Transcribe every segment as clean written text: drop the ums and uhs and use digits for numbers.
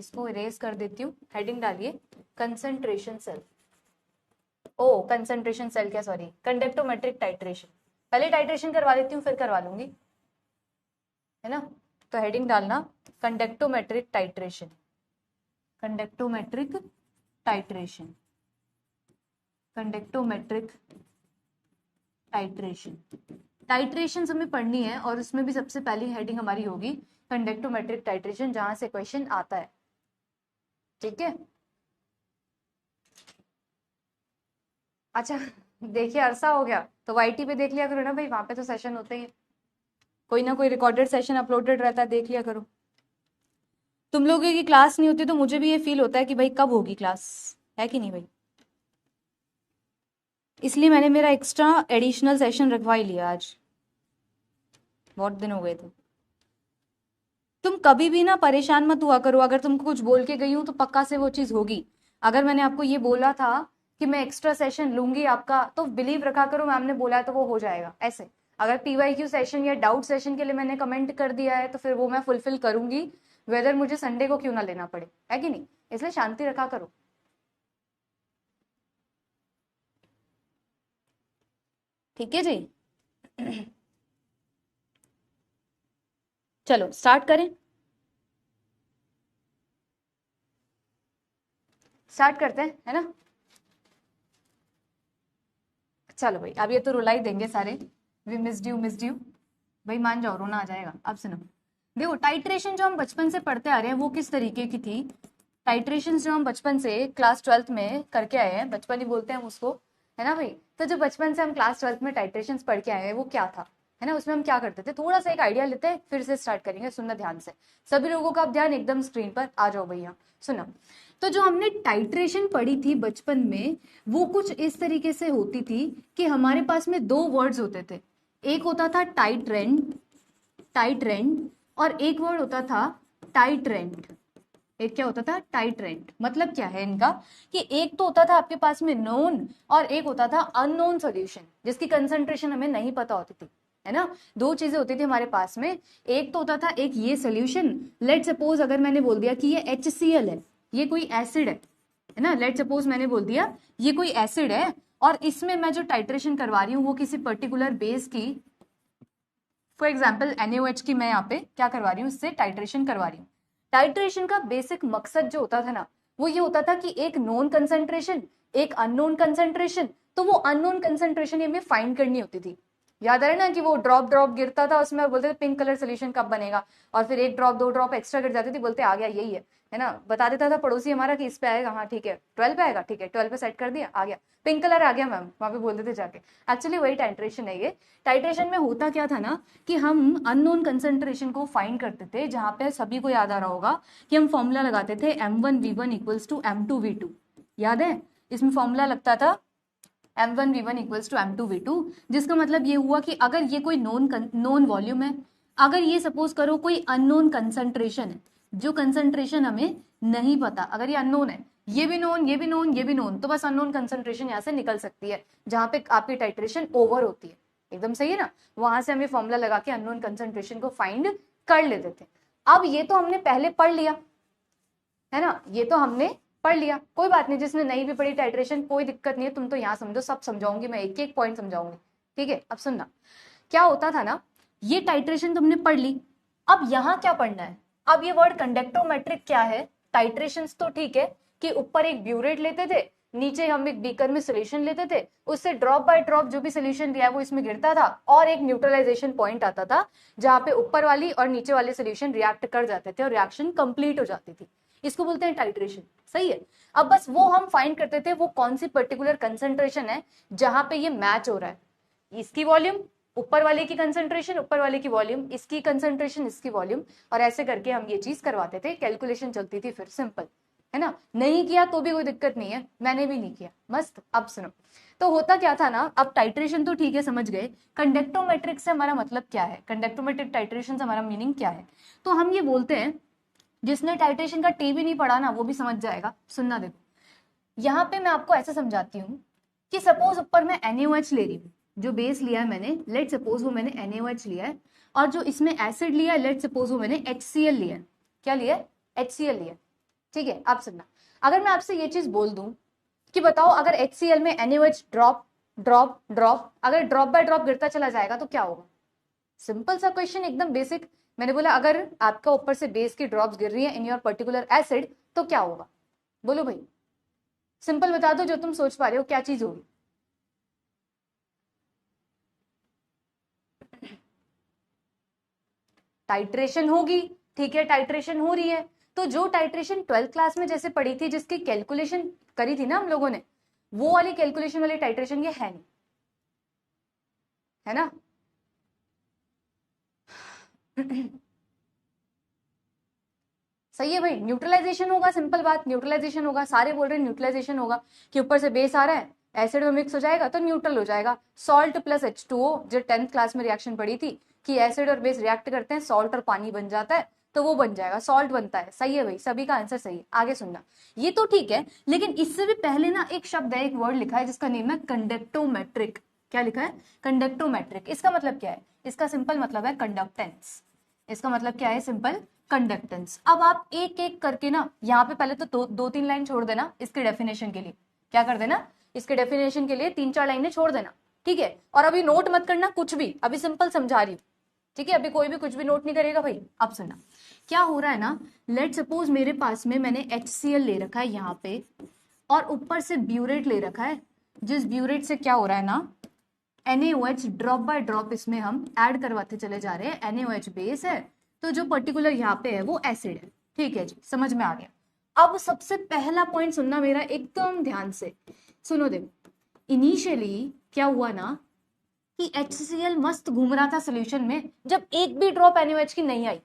इसको इरेज कर देती हूँ, हेडिंग डालिए कंसंट्रेशन सेल। ओ कंसंट्रेशन सेल क्या, सॉरी, कंडक्टोमेट्रिक टाइट्रेशन। पहले टाइट्रेशन करवा लेती हूँ फिर करवा लूंगी, है ना। तो हेडिंग डालना conductometric titration, conductometric titration, conductometric titration. Titration हमें पढ़नी है और उसमें भी सबसे पहली हेडिंग हमारी होगी कंडक्टोमेट्रिक टाइट्रेशन, जहां से क्वेश्चन आता है, ठीक है। अच्छा देखिए अरसा हो गया तो वाईटी पे देख लिया करो ना भाई, वहां पे तो सेशन होते ही, कोई ना कोई रिकॉर्डेड सेशन अपलोडेड रहता है, देख लिया करो। तुम लोगों की क्लास नहीं होती तो मुझे भी ये फील होता है कि भाई कब होगी क्लास, है कि नहीं भाई। इसलिए मैंने मेरा एक्स्ट्रा एडिशनल सेशन रखवा ही लिया आज, बहुत दिन हो गए थे। तुम कभी भी ना परेशान मत हुआ करो, अगर तुमको कुछ बोल के गई हूं तो पक्का से वो चीज होगी। अगर मैंने आपको ये बोला था कि मैं एक्स्ट्रा सेशन लूंगी आपका, तो बिलीव रखा करो मैम ने बोला है तो वो हो जाएगा। ऐसे अगर पीवाईक्यू सेशन या डाउट सेशन के लिए मैंने कमेंट कर दिया है तो फिर वो मैं फुलफिल करूंगी, वेदर मुझे संडे को क्यों ना लेना पड़े, है कि नहीं। इसलिए शांति रखा करो। ठीक है जी चलो स्टार्ट करें, स्टार्ट करते हैं, है ना। चलो भाई अब ये तो रुला ही देंगे सारे, we missed you missed you, भाई मान जाओ रोना आ जाएगा। अब सुनो, देखो टाइट्रेशन जो हम बचपन से पढ़ते आ रहे हैं वो किस तरीके की थी। टाइट्रेशन जो हम बचपन से क्लास 12th में करके आए हैं, बचपन ही बोलते हैं हम उसको, है ना भाई। तो जो बचपन से हम क्लास 12th में टाइट्रेशन पढ़ के आए हैं वो क्या था, है ना। उसमें हम क्या करते थे, थोड़ा सा एक आइडिया लेते हैं फिर से स्टार्ट करेंगे, सुनना ध्यान से। सभी लोगों का अब ध्यान एकदम स्क्रीन पर आ जाओ भैया, सुनो। तो जो हमने टाइट्रेशन पढ़ी थी बचपन में, वो कुछ इस तरीके से होती थी कि हमारे पास में दो वर्ड्स होते थे। एक होता था टाइट्रेंड, टाइट्रेंड, और एक वर्ड होता था टाइट्रेंड। एक क्या होता था, टाइट्रेंड। मतलब क्या है इनका, कि एक तो होता था आपके पास में नोन और एक होता था अननोन सॉल्यूशन, जिसकी कंसंट्रेशन हमें नहीं पता होती थी, है ना। दो चीजें होती थी हमारे पास में, एक तो होता था एक ये सोल्यूशन, लेट सपोज अगर मैंने बोल दिया कि ये HCl है, ये कोई एसिड है ना। लेट सपोज मैंने बोल दिया ये कोई एसिड है और इसमें मैं जो टाइट्रेशन करवा रही हूँ वो किसी पर्टिकुलर बेस की, फॉर एग्जाम्पल NaOH की मैं यहाँ पे क्या करवा रही हूँ, इससे टाइट्रेशन करवा रही हूँ। टाइट्रेशन का बेसिक मकसद जो होता था ना, वो ये होता था कि एक नोन कंसंट्रेशन, एक अननोन कंसंट्रेशन, तो वो अननोन कंसंट्रेशन हमें फाइंड करनी होती थी। याद है ना कि वो ड्रॉप ड्रॉप गिरता था उसमें, बोलते थे पिंक कलर सोल्यूशन कब बनेगा, और फिर एक ड्रॉप दो ड्रॉप एक्स्ट्रा गिर जाती थी, बोलते आ गया यही है ना। बता देता था पड़ोसी हमारा कि इस पे आएगा, हाँ ठीक है 12 पे आएगा, ठीक है 12 पे सेट कर दिया, आ गया पिंक कलर आ गया मैम, वहां पे बोलते थे जाके। एक्चुअली वही टाइट्रेशन है ये। टाइट्रेशन में होता क्या था ना, कि हम अननोन कंसंट्रेशन को फाइंड करते थे, जहां पे सभी को याद आ रहा होगा कि हम फॉर्मूला लगाते थे M1V1 इक्वल्स टू M2V2, याद है। इसमें फॉर्मूला लगता था M1V1 इक्वल्स टू M2V2, जिसका मतलब ये हुआ कि अगर ये कोई नोन वॉल्यूम है, अगर ये सपोज करो कोई अननोन कंसंट्रेशन है, जो कंसंट्रेशन हमें नहीं पता, अगर ये अननोन है, ये भी नोन ये भी नोन ये भी नोन, तो बस अननोन कंसंट्रेशन यहाँ से निकल सकती है, जहां पे आपकी टाइट्रेशन ओवर होती है। एकदम सही है ना। वहां से हमें फॉर्मूला लगा के अननोन कंसंट्रेशन को फाइंड कर लेते थे। अब ये तो हमने पहले पढ़ लिया, है ना, ये तो हमने पढ़ लिया, कोई बात नहीं, जिसने नहीं भी पढ़ी टाइट्रेशन कोई दिक्कत नहीं है, तुम तो यहाँ समझो, सब समझाऊंगी मैं, एक एक पॉइंट समझाऊंगी, ठीक है। अब सुनना क्या होता था ना, ये टाइट्रेशन तुमने पढ़ ली, अब यहाँ क्या पढ़ना है। अब ये वर्ड कंडक्टोमेट्रिक क्या है, टाइट्रेशन तो ठीक है कि ऊपर एक ब्यूरेट लेते थे, नीचे हम एक बीकर में सोल्यूशन लेते थे, उससे ड्रॉप बाय ड्रॉप जो भी सोल्यूशन दिया है वो इसमें गिरता था, और एक न्यूट्रलाइजेशन पॉइंट आता था जहां पे ऊपर वाली और नीचे वाले सोल्यूशन रिएक्ट कर जाते थे और रिएक्शन कंप्लीट हो जाती थी। इसको बोलते हैं टाइट्रेशन, सही है। अब बस वो हम फाइंड करते थे वो कौन सी पर्टिकुलर कंसंट्रेशन है जहां पे ये मैच हो रहा है, इसकी वॉल्यूम, ऊपर वाले की कंसंट्रेशन, ऊपर वाले की वॉल्यूम, इसकी कंसंट्रेशन, इसकी वॉल्यूम, और ऐसे करके हम ये चीज करवाते थे, कैलकुलेशन चलती थी फिर, सिंपल है ना। नहीं किया तो भी कोई दिक्कत नहीं है, मैंने भी नहीं किया, मस्त। अब सुनो, तो होता क्या था ना, अब टाइट्रेशन तो ठीक है समझ गए, कंडक्टोमेट्रिक से हमारा मतलब क्या है, कंडक्टोमेट्रिक टाइट्रेशन से हमारा मीनिंग क्या है। तो हम ये बोलते हैं, जिसने टाइट्रेशन का टी भी नहीं पढ़ा ना वो भी समझ जाएगा, सुनना देखो। यहाँ पे मैं आपको ऐसे समझाती हूँ कि सपोज ऊपर मैं NaOH ले रही हूँ, जो बेस लिया है मैंने, लेट सपोज वो मैंने NaOH लिया है, और जो इसमें एसिड लिया है लेट सपोज वो मैंने HCl लिया है, क्या लिया है, HCl लिया है। ठीक है, अब सुनना, अगर मैं आपसे ये चीज बोल दूं कि बताओ अगर HCl में NaOH ड्रॉप ड्रॉप ड्रॉप, अगर ड्रॉप बाय ड्रॉप गिरता चला जाएगा तो क्या होगा? सिंपल सा क्वेश्चन, एकदम बेसिक। मैंने बोला अगर आपका ऊपर से बेस की ड्रॉप्स गिर रही है इन योर पर्टिकुलर एसिड तो क्या होगा? बोलो भाई, सिंपल बता दो, जो तुम सोच पा रहे हो क्या चीज होगी। टाइट्रेशन होगी, ठीक है, टाइट्रेशन हो रही है। तो जो टाइट्रेशन 12th क्लास में जैसे पढ़ी थी, जिसकी कैलकुलेशन करी थी ना हम लोगों ने, वो वाली कैलकुलेशन वाली टाइट्रेशन ये है नहीं, है ना? सही है भाई, न्यूट्रलाइजेशन होगा, सिंपल बात, न्यूट्रलाइजेशन होगा, सारे बोल रहे हैं न्यूट्रलाइजेशन होगा कि ऊपर से बेस आ रहा है, एसिड में मिक्स हो जाएगा तो न्यूट्रल हो जाएगा। सॉल्ट प्लस H2O, जो 10th क्लास में रिएक्शन पड़ी थी कि एसिड और बेस रिएक्ट करते हैं, सॉल्ट और पानी बन जाता है, तो वो बन जाएगा, सॉल्ट बनता है। सही है भाई, सभी का आंसर सही है। आगे सुनना, ये तो ठीक है, लेकिन इससे भी पहले ना एक शब्द है, एक वर्ड लिखा है जिसका नेम है कंडक्टोमेट्रिक। क्या लिखा है? कंडक्टोमेट्रिक। इसका मतलब क्या है? इसका सिंपल मतलब है कंडक्टेंस। इसका मतलब क्या है? Simple conductance. अब आप एक एक करके ना यहाँ पे पहले तो दो तीन लाइन छोड़ देना इसके डेफिनेशन के लिए। क्या कर देना? इसके डेफिनेशन के लिए 3-4 लाइनें छोड़ देना, ठीक है? और अभी नोट मत करना कुछ भी, अभी सिंपल समझा रही हूँ, ठीक है? अभी कोई भी कुछ भी नोट नहीं करेगा भाई। अब सुनना, क्या हो रहा है ना, लेट सपोज मेरे पास में मैंने HCl ले रखा है यहाँ पे, और ऊपर से ब्यूरेट ले रखा है, जिस ब्यूरेट से क्या हो रहा है ना, NaOH ड्रॉप बाय ड्रॉप इसमें हम ऐड करवाते चले जा रहे हैं। NaOH बेस है, तो जो पर्टिकुलर यहाँ पे है वो एसिड है, ठीक है जी, समझ में आ गया। अब सबसे पहला पॉइंट सुनना मेरा एकदम ध्यान से, सुनो। देखो, इनिशियली क्या हुआ ना कि HCl मस्त घूम रहा था सोल्यूशन में, जब एक भी ड्रॉप NaOH की नहीं आई।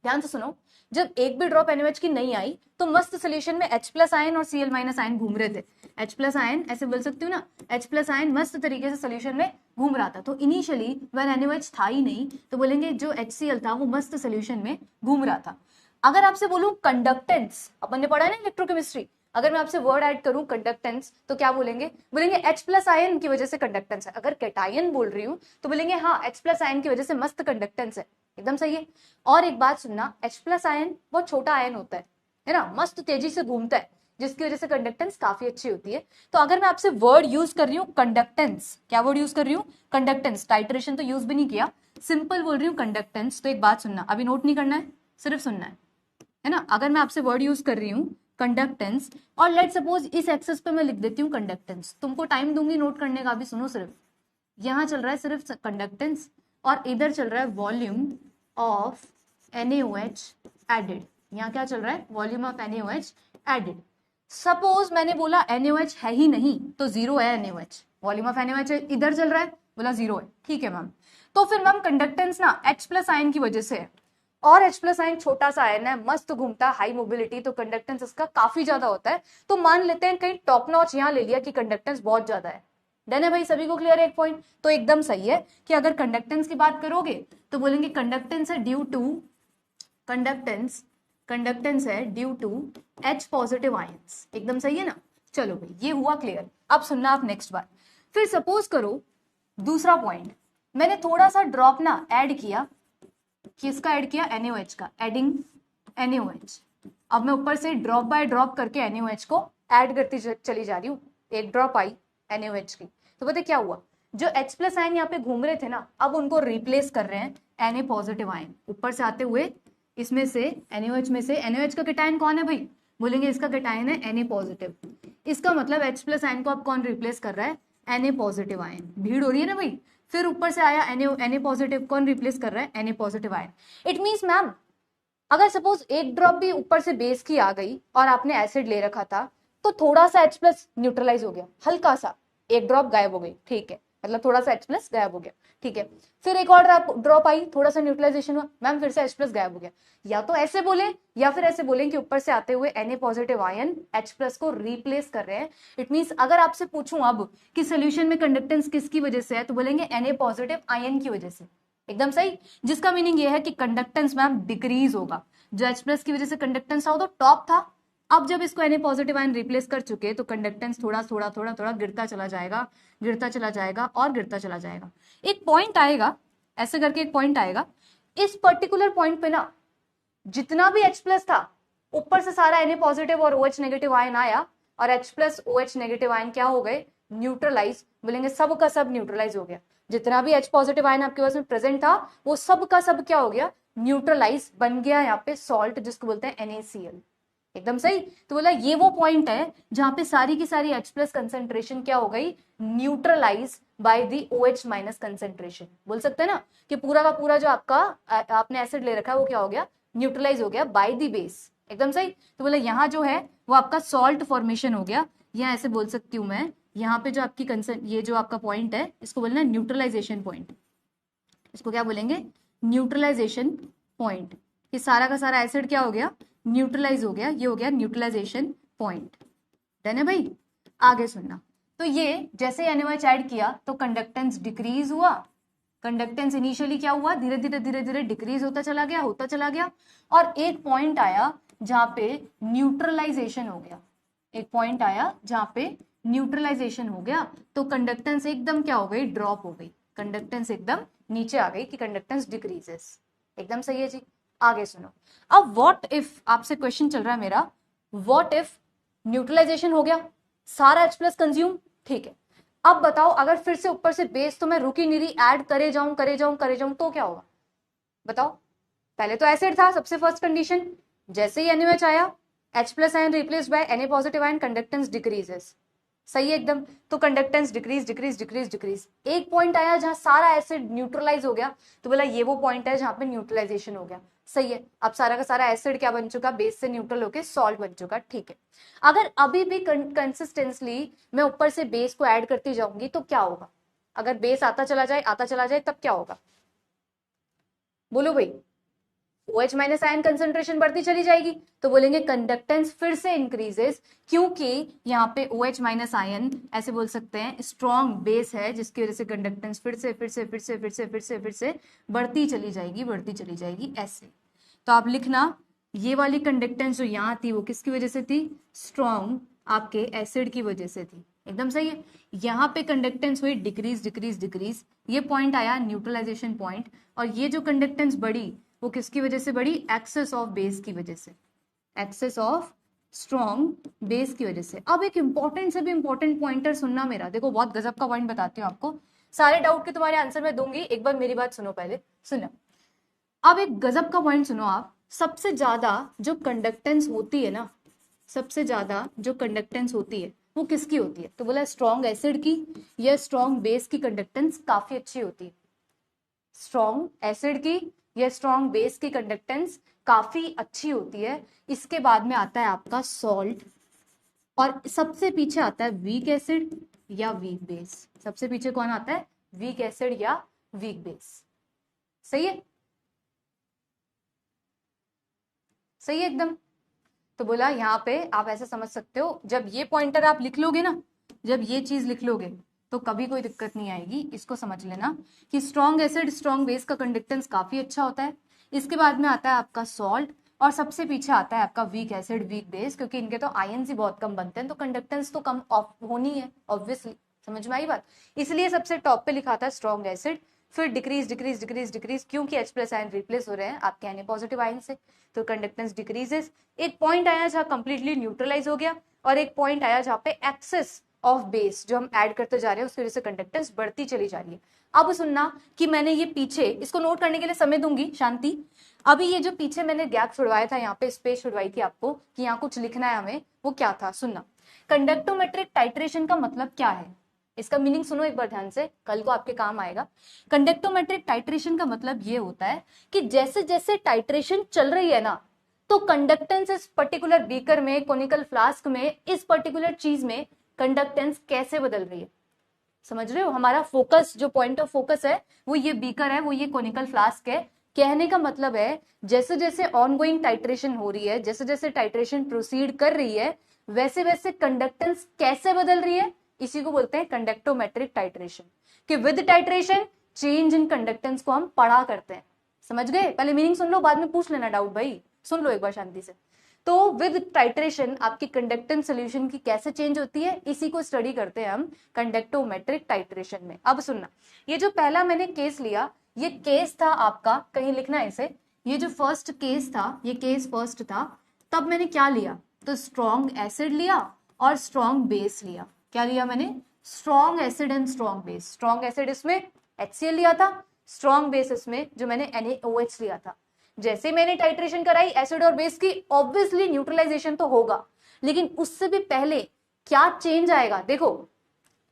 ध्यान से सुनो, जब एक भी ड्रॉप NaOH की नहीं आई तो मस्त सोल्यूशन में H+ आयन और Cl- आयन घूम रहे थे। H+ आयन ऐसे बोल सकती हूँ ना, H+ आयन मस्त तरीके से सोल्यूशन में घूम रहा था। तो इनिशियली व्हेन NaOH था ही नहीं तो बोलेंगे जो HCl था वो मस्त सोल्यूशन में घूम रहा था। अगर आपसे बोलूं कंडक्टेंस, अपन ने पढ़ा है ना इलेक्ट्रोकेमिस्ट्री, अगर मैं आपसे वर्ड ऐड करूं कंडक्टेंस तो क्या बोलेंगे? बोलेंगे H+ आयन की वजह से कंडक्टेंस है। अगर कैटायन बोल रही हूं तो बोलेंगे हाँ H+ आयन की वजह से मस्त कंडक्टेंस है। एकदम सही है। और एक बात सुनना, H+ आयन बहुत छोटा आयन होता है ना, मस्त तेजी से घूमता है, जिसकी वजह से कंडक्टेंस काफी अच्छी होती है। तो अगर मैं आपसे वर्ड यूज कर रही हूँ कंडक्टेंस, क्या वर्ड यूज कर रही हूँ? कंडक्टेंस। टाइट्रेशन तो यूज भी नहीं किया, सिंपल बोल रही हूँ कंडक्टेंस। तो एक बात सुनना, अभी नोट नहीं करना है, सिर्फ सुनना है ना? अगर मैं आपसे वर्ड यूज कर रही हूँ कंडक्टेंस, और लेट सपोज इस एक्सेस पे मैं लिख देती हूँ कंडक्टेंस, तुमको टाइम दूंगी नोट करने का, भी सुनो। सिर्फ यहाँ चल रहा है सिर्फ कंडक्टेंस, और इधर चल रहा है वॉल्यूम ऑफ NaOH एडेड। यहाँ क्या चल रहा है? Volume of NaOH added. Suppose मैंने बोला NaOH है ही नहीं तो 0 है NaOH, वॉल्यूम ऑफ NaOH इधर चल रहा है, बोला 0 है, ठीक है मैम। तो फिर मैम कंडक्टेंस ना H+ आयन की वजह से है, और H+ आयन छोटा सा आयन है, मस्त घूमता, हाई मोबिलिटी, तो कंडक्टेंस इसका काफी ज्यादा होता है। तो मान लेते हैं कहीं टॉप नॉच यहाँ ले लिया कि कंडक्टेंस बहुत ज्यादा है। डन है भाई, सभी को क्लियर है? एक पॉइंट तो एकदम सही है कि अगर कंडक्टेंस की बात करोगे तो बोलेंगे कंडक्टेंस है ड्यू टू, कंडक्टेंस है ड्यू टू H+ आयंस। एकदम सही है ना? चलो भाई, ये हुआ क्लियर। अब सुनना आप नेक्स्ट बार। फिर सपोज करो दूसरा पॉइंट, मैंने थोड़ा सा ड्रॉप ना ऐड किया, किसका ऐड किया? NaOH का, एडिंग NaOH। अब मैं ऊपर से ड्रॉप बाय ड्रॉप करके NaOH को ऐड करती चली जा रही हूँ, एक ड्रॉप आई NaOH की, तो पता क्या हुआ? जो H+ आयन यहाँ पे घूम रहे थे ना, अब उनको रिप्लेस कर रहे हैं Na+ आयन, ऊपर से आते हुए इसमें से NaOH में से। NaOH का कैटायन कौन है भाई? बोलेंगे इसका कैटायन है Na+। इसका मतलब H+ आयन को अब कौन रिप्लेस कर रहा है? Na+ ion. भीड़ हो रही है ना भाई? फिर ऊपर से आया Na+, कौन रिप्लेस कर रहा है? Na+ ion. It means ma'am, अगर सपोज एक ड्रॉप भी ऊपर से बेस की आ गई और आपने एसिड ले रखा था, तो थोड़ा सा H+ न्यूट्रलाइज हो गया, हल्का सा, एक ड्रॉप गायब हो गई, ठीक है, मतलब थोड़ा सा H+ गायब हो गया, ठीक है। फिर एक और ड्रॉप आई, थोड़ा सा न्यूट्रलाइजेशन हुआ, मैम फिर से H+ गायब हो गया। या तो ऐसे बोले या फिर ऐसे बोले कि ऊपर से आते हुए Na+ आयन H+ को रिप्लेस कर रहे हैं। इट मीन्स अगर आपसे पूछूं अब कि सोल्यूशन में कंडक्टेंस किसकी वजह से है, तो बोलेंगे Na+ आयन की वजह से। एकदम सही, जिसका मीनिंग ये है कि कंडक्टेंस मैम डिक्रीज होगा। जो H+ की वजह से कंडक्टेंस था वो तो टॉप था, अब जब इसको Na+ आयन रिप्लेस कर चुके तो कंडक्टेंस थोड़ा थोड़ा थोड़ा थोड़ा गिरता चला जाएगा, गिरता चला जाएगा और गिरता चला जाएगा। एक पॉइंट आएगा, ऐसे करके एक पॉइंट आएगा, इस पर्टिकुलर पॉइंट पे ना जितना भी H+ था ऊपर से सारा Na पॉजिटिव और OH नेगेटिव आयन आया और H plus OH negative ion क्या हो गए, न्यूट्रलाइज, बोलेंगे सब का सब न्यूट्रलाइज हो गया, जितना भी H पॉजिटिव आयन आपके पास में प्रेजेंट था वो सब का सब क्या हो गया, न्यूट्रलाइज, बन गया यहाँ पे सॉल्ट जिसको बोलते हैं NaCl। एकदम सही। तो बोला ये वो पॉइंट है जहां पे सारी की सारी H प्लस कंसेंट्रेशन क्या हो गई, neutralize by the OH minus concentration. बोल सकते हैं ना कि पूरा का पूरा जो आपका आपने एसिड ले रखा है वो क्या हो गया, न्यूट्रलाइज हो गया बाय दी बेस। एकदम सही। तो बोला यहाँ जो है वो आपका सॉल्ट फॉर्मेशन हो गया, या ऐसे बोल सकती हूँ मैं, यहाँ पे जो आपकी ये जो आपका पॉइंट है इसको बोलना न्यूट्रलाइजेशन पॉइंट। इसको क्या बोलेंगे, न्यूट्रलाइजेशन पॉइंट। कि सारा का सारा एसिड क्या हो गया, न्यूट्रलाइज हो गया, ये हो गया न्यूट्रलाइजेशन पॉइंट। डन है भाई। आगे सुनना, तो ये जैसे NaOH ऐड किया तो कंडक्टेंस डिक्रीज हुआ, कंडक्टेंस इनिशियली क्या हुआ, धीरे धीरे डिक्रीज होता चला गया, और एक पॉइंट आया जहां पे न्यूट्रलाइजेशन हो गया, एक पॉइंट आया जहां पे न्यूट्रलाइजेशन हो गया, तो कंडक्टेंस एकदम क्या हो गई, ड्रॉप हो गई, कंडक्टेंस एकदम नीचे आ गई कि कंडक्टेंस डिक्रीजेस। एकदम सही है जी। आगे सुनो, अब व्हाट इफ, आपसे क्वेश्चन चल रहा है मेरा, व्हाट इफ न्यूट्रलाइजेशन हो गया, सारा H प्लस कंज्यूम, ठीक है, अब बताओ अगर फिर से ऊपर से बेस तो मैं रुकी नहीं रही, ऐड करे जाऊं तो क्या होगा, बताओ। पहले तो एसिड था, सबसे फर्स्ट कंडीशन, जैसे ही NaOH आया H plus ion replaced by Na positive ion, conductance decreases. सही है एकदम। तो कंडक्टेंस डिक्रीज। एक पॉइंट आया जहां सारा एसिड न्यूट्रलाइज हो गया, तो बोला ये वो पॉइंट है जहां पे न्यूट्रलाइजेशन हो गया। सही है। अब सारा का सारा एसिड क्या बन चुका, बेस से न्यूट्रल होके सॉल्ट बन चुका। ठीक है, अगर अभी भी कंसिस्टेंसली मैं ऊपर से बेस को ऐड करती जाऊंगी तो क्या होगा, अगर बेस आता चला जाए तब क्या होगा, बोलो भाई। OH माइनस आयन कंसेंट्रेशन बढ़ती चली जाएगी, तो बोलेंगे कंडक्टेंस फिर से इंक्रीजेस, क्योंकि यहाँ पे OH माइनस आयन ऐसे बोल सकते हैं स्ट्रॉन्ग बेस है, जिसकी वजह से कंडक्टेंस फिर से बढ़ती चली जाएगी ऐसे। तो आप लिखना, ये वाली कंडक्टेंस जो यहाँ थी वो किसकी वजह से थी, स्ट्रॉन्ग आपके एसिड की वजह से थी। एकदम सही है। यहाँ पे कंडक्टेंस हुई डिक्रीज, ये पॉइंट आया न्यूट्रलाइजेशन पॉइंट, और ये जो कंडक्टेंस बढ़ी वो किसकी वजह से बढ़ी, एक्सेस ऑफ बेस की वजह से, एक्सेस ऑफ स्ट्रॉन्ग बेस की वजह से। अब एक इंपॉर्टेंट से भी इंपॉर्टेंट पॉइंटर सुनना मेरा, देखो बहुत गजब का पॉइंट बताती हूँ आपको, सारे डाउट के तुम्हारे आंसर मैं दूंगी, एक बार मेरी बात सुनो पहले, सुनो। अब एक गजब का पॉइंट सुनो आप, सबसे ज्यादा जो कंडक्टेंस होती है ना, सबसे ज्यादा जो कंडक्टेंस होती है वो किसकी होती है, तो बोला स्ट्रॉन्ग एसिड की या स्ट्रॉन्ग बेस की कंडक्टेंस काफी अच्छी होती है। स्ट्रॉन्ग एसिड की या स्ट्रॉन्ग बेस की कंडक्टेंस काफी अच्छी होती है। इसके बाद में आता है आपका सॉल्ट, और सबसे पीछे आता है वीक एसिड या वीक बेस। सबसे पीछे कौन आता है, वीक एसिड या वीक बेस। सही है, सही है एकदम। तो बोला यहाँ पे आप ऐसे समझ सकते हो, जब ये पॉइंटर आप लिख लोगे ना, जब ये चीज लिख लोगे तो कभी कोई दिक्कत नहीं आएगी। इसको समझ लेना कि स्ट्रॉन्ग एसिड स्ट्रॉन्ग बेस का कंडक्टेंस काफी अच्छा होता है। इसके बाद में आता है आपका सॉल्ट, और सबसे पीछे आता है आपका वीक एसिड वीक बेस, क्योंकि इनके तो आयंस ही बहुत कम बनते हैं, तो कंडक्टेंस तो कम होनी है ऑब्वियसली। समझ में आई बात। इसलिए सबसे टॉप पे लिखा था स्ट्रॉन्ग एसिड, फिर डिक्रीज, क्योंकि H प्लस आयन रिप्लेस हो रहे हैं आपके Na पॉजिटिव आयन से, तो कंडक्टेंस डिक्रीजेस। एक पॉइंट आया जहां कंप्लीटली न्यूट्रलाइज हो गया, और एक पॉइंट आया जहां पे एक्सेस ऑफ बेस जो हम ऐड करते जा रहे हैं उसकी वजह से कंडक्टेंस बढ़ती चली जा रही है। अब सुनना कि मैंने ये पीछे, इसको नोट करने के लिए समय दूंगी, शांति। अभी ये जो पीछे मैंने गैप छुड़वाया था, यहाँ पे स्पेस छुड़वाई थी आपको कि यहाँ कुछ लिखना है हमें, वो क्या था सुनना। कंडक्टोमेट्रिक टाइट्रेशन का मतलब क्या है, इसका मीनिंग सुनो एक बार ध्यान से, कल को आपके काम आएगा। कंडक्टोमेट्रिक टाइट्रेशन का मतलब ये होता है कि जैसे जैसे टाइट्रेशन चल रही है ना, तो कंडक्टेंस इस पर्टिकुलर बीकर में, कोनिकल फ्लास्क में, इस पर्टिकुलर चीज में कंडक्टेंस कैसे बदल रही है। समझ रहे हो, हमारा फोकस, जो पॉइंट ऑफ फोकस है वो ये बीकर है, वो ये कोनिकल फ्लास्क है। कहने का मतलब है जैसे जैसे ऑनगोइंग टाइट्रेशन हो रही है, जैसे जैसे टाइट्रेशन प्रोसीड कर रही है, वैसे वैसे कंडक्टेंस कैसे बदल रही है, इसी को बोलते हैं कंडक्टोमेट्रिक टाइट्रेशन। कि with titration change in conductance को हम पढ़ा करते हैं। समझ गए, पहले मीनिंग सुन लो, बाद में पूछ लेना डाउट भाई, सुन लो एक बार शांति से। तो विद टाइट्रेशन आपकी कंडक्टेंस सोल्यूशन की कैसे चेंज होती है, इसी को स्टडी करते हैं हम कंडक्टोमेट्रिक टाइट्रेशन में। अब सुनना, ये जो पहला मैंने केस लिया, ये केस था आपका, कहीं लिखना है इसे, ये जो फर्स्ट केस था, ये केस फर्स्ट था, तब मैंने क्या लिया, तो स्ट्रॉन्ग एसिड लिया और स्ट्रॉन्ग बेस लिया। क्या लिया मैंने, strong acid and strong base. Strong acid इसमें HCl लिया था, स्ट्रॉन्ग बेस इसमें जो मैंने NaOH लिया था। जैसे मैंने टाइट्रेशन कराई एसिड और बेस की, ऑब्वियसली न्यूट्रलाइजेशन तो होगा, लेकिन उससे भी पहले क्या चेंज आएगा। देखो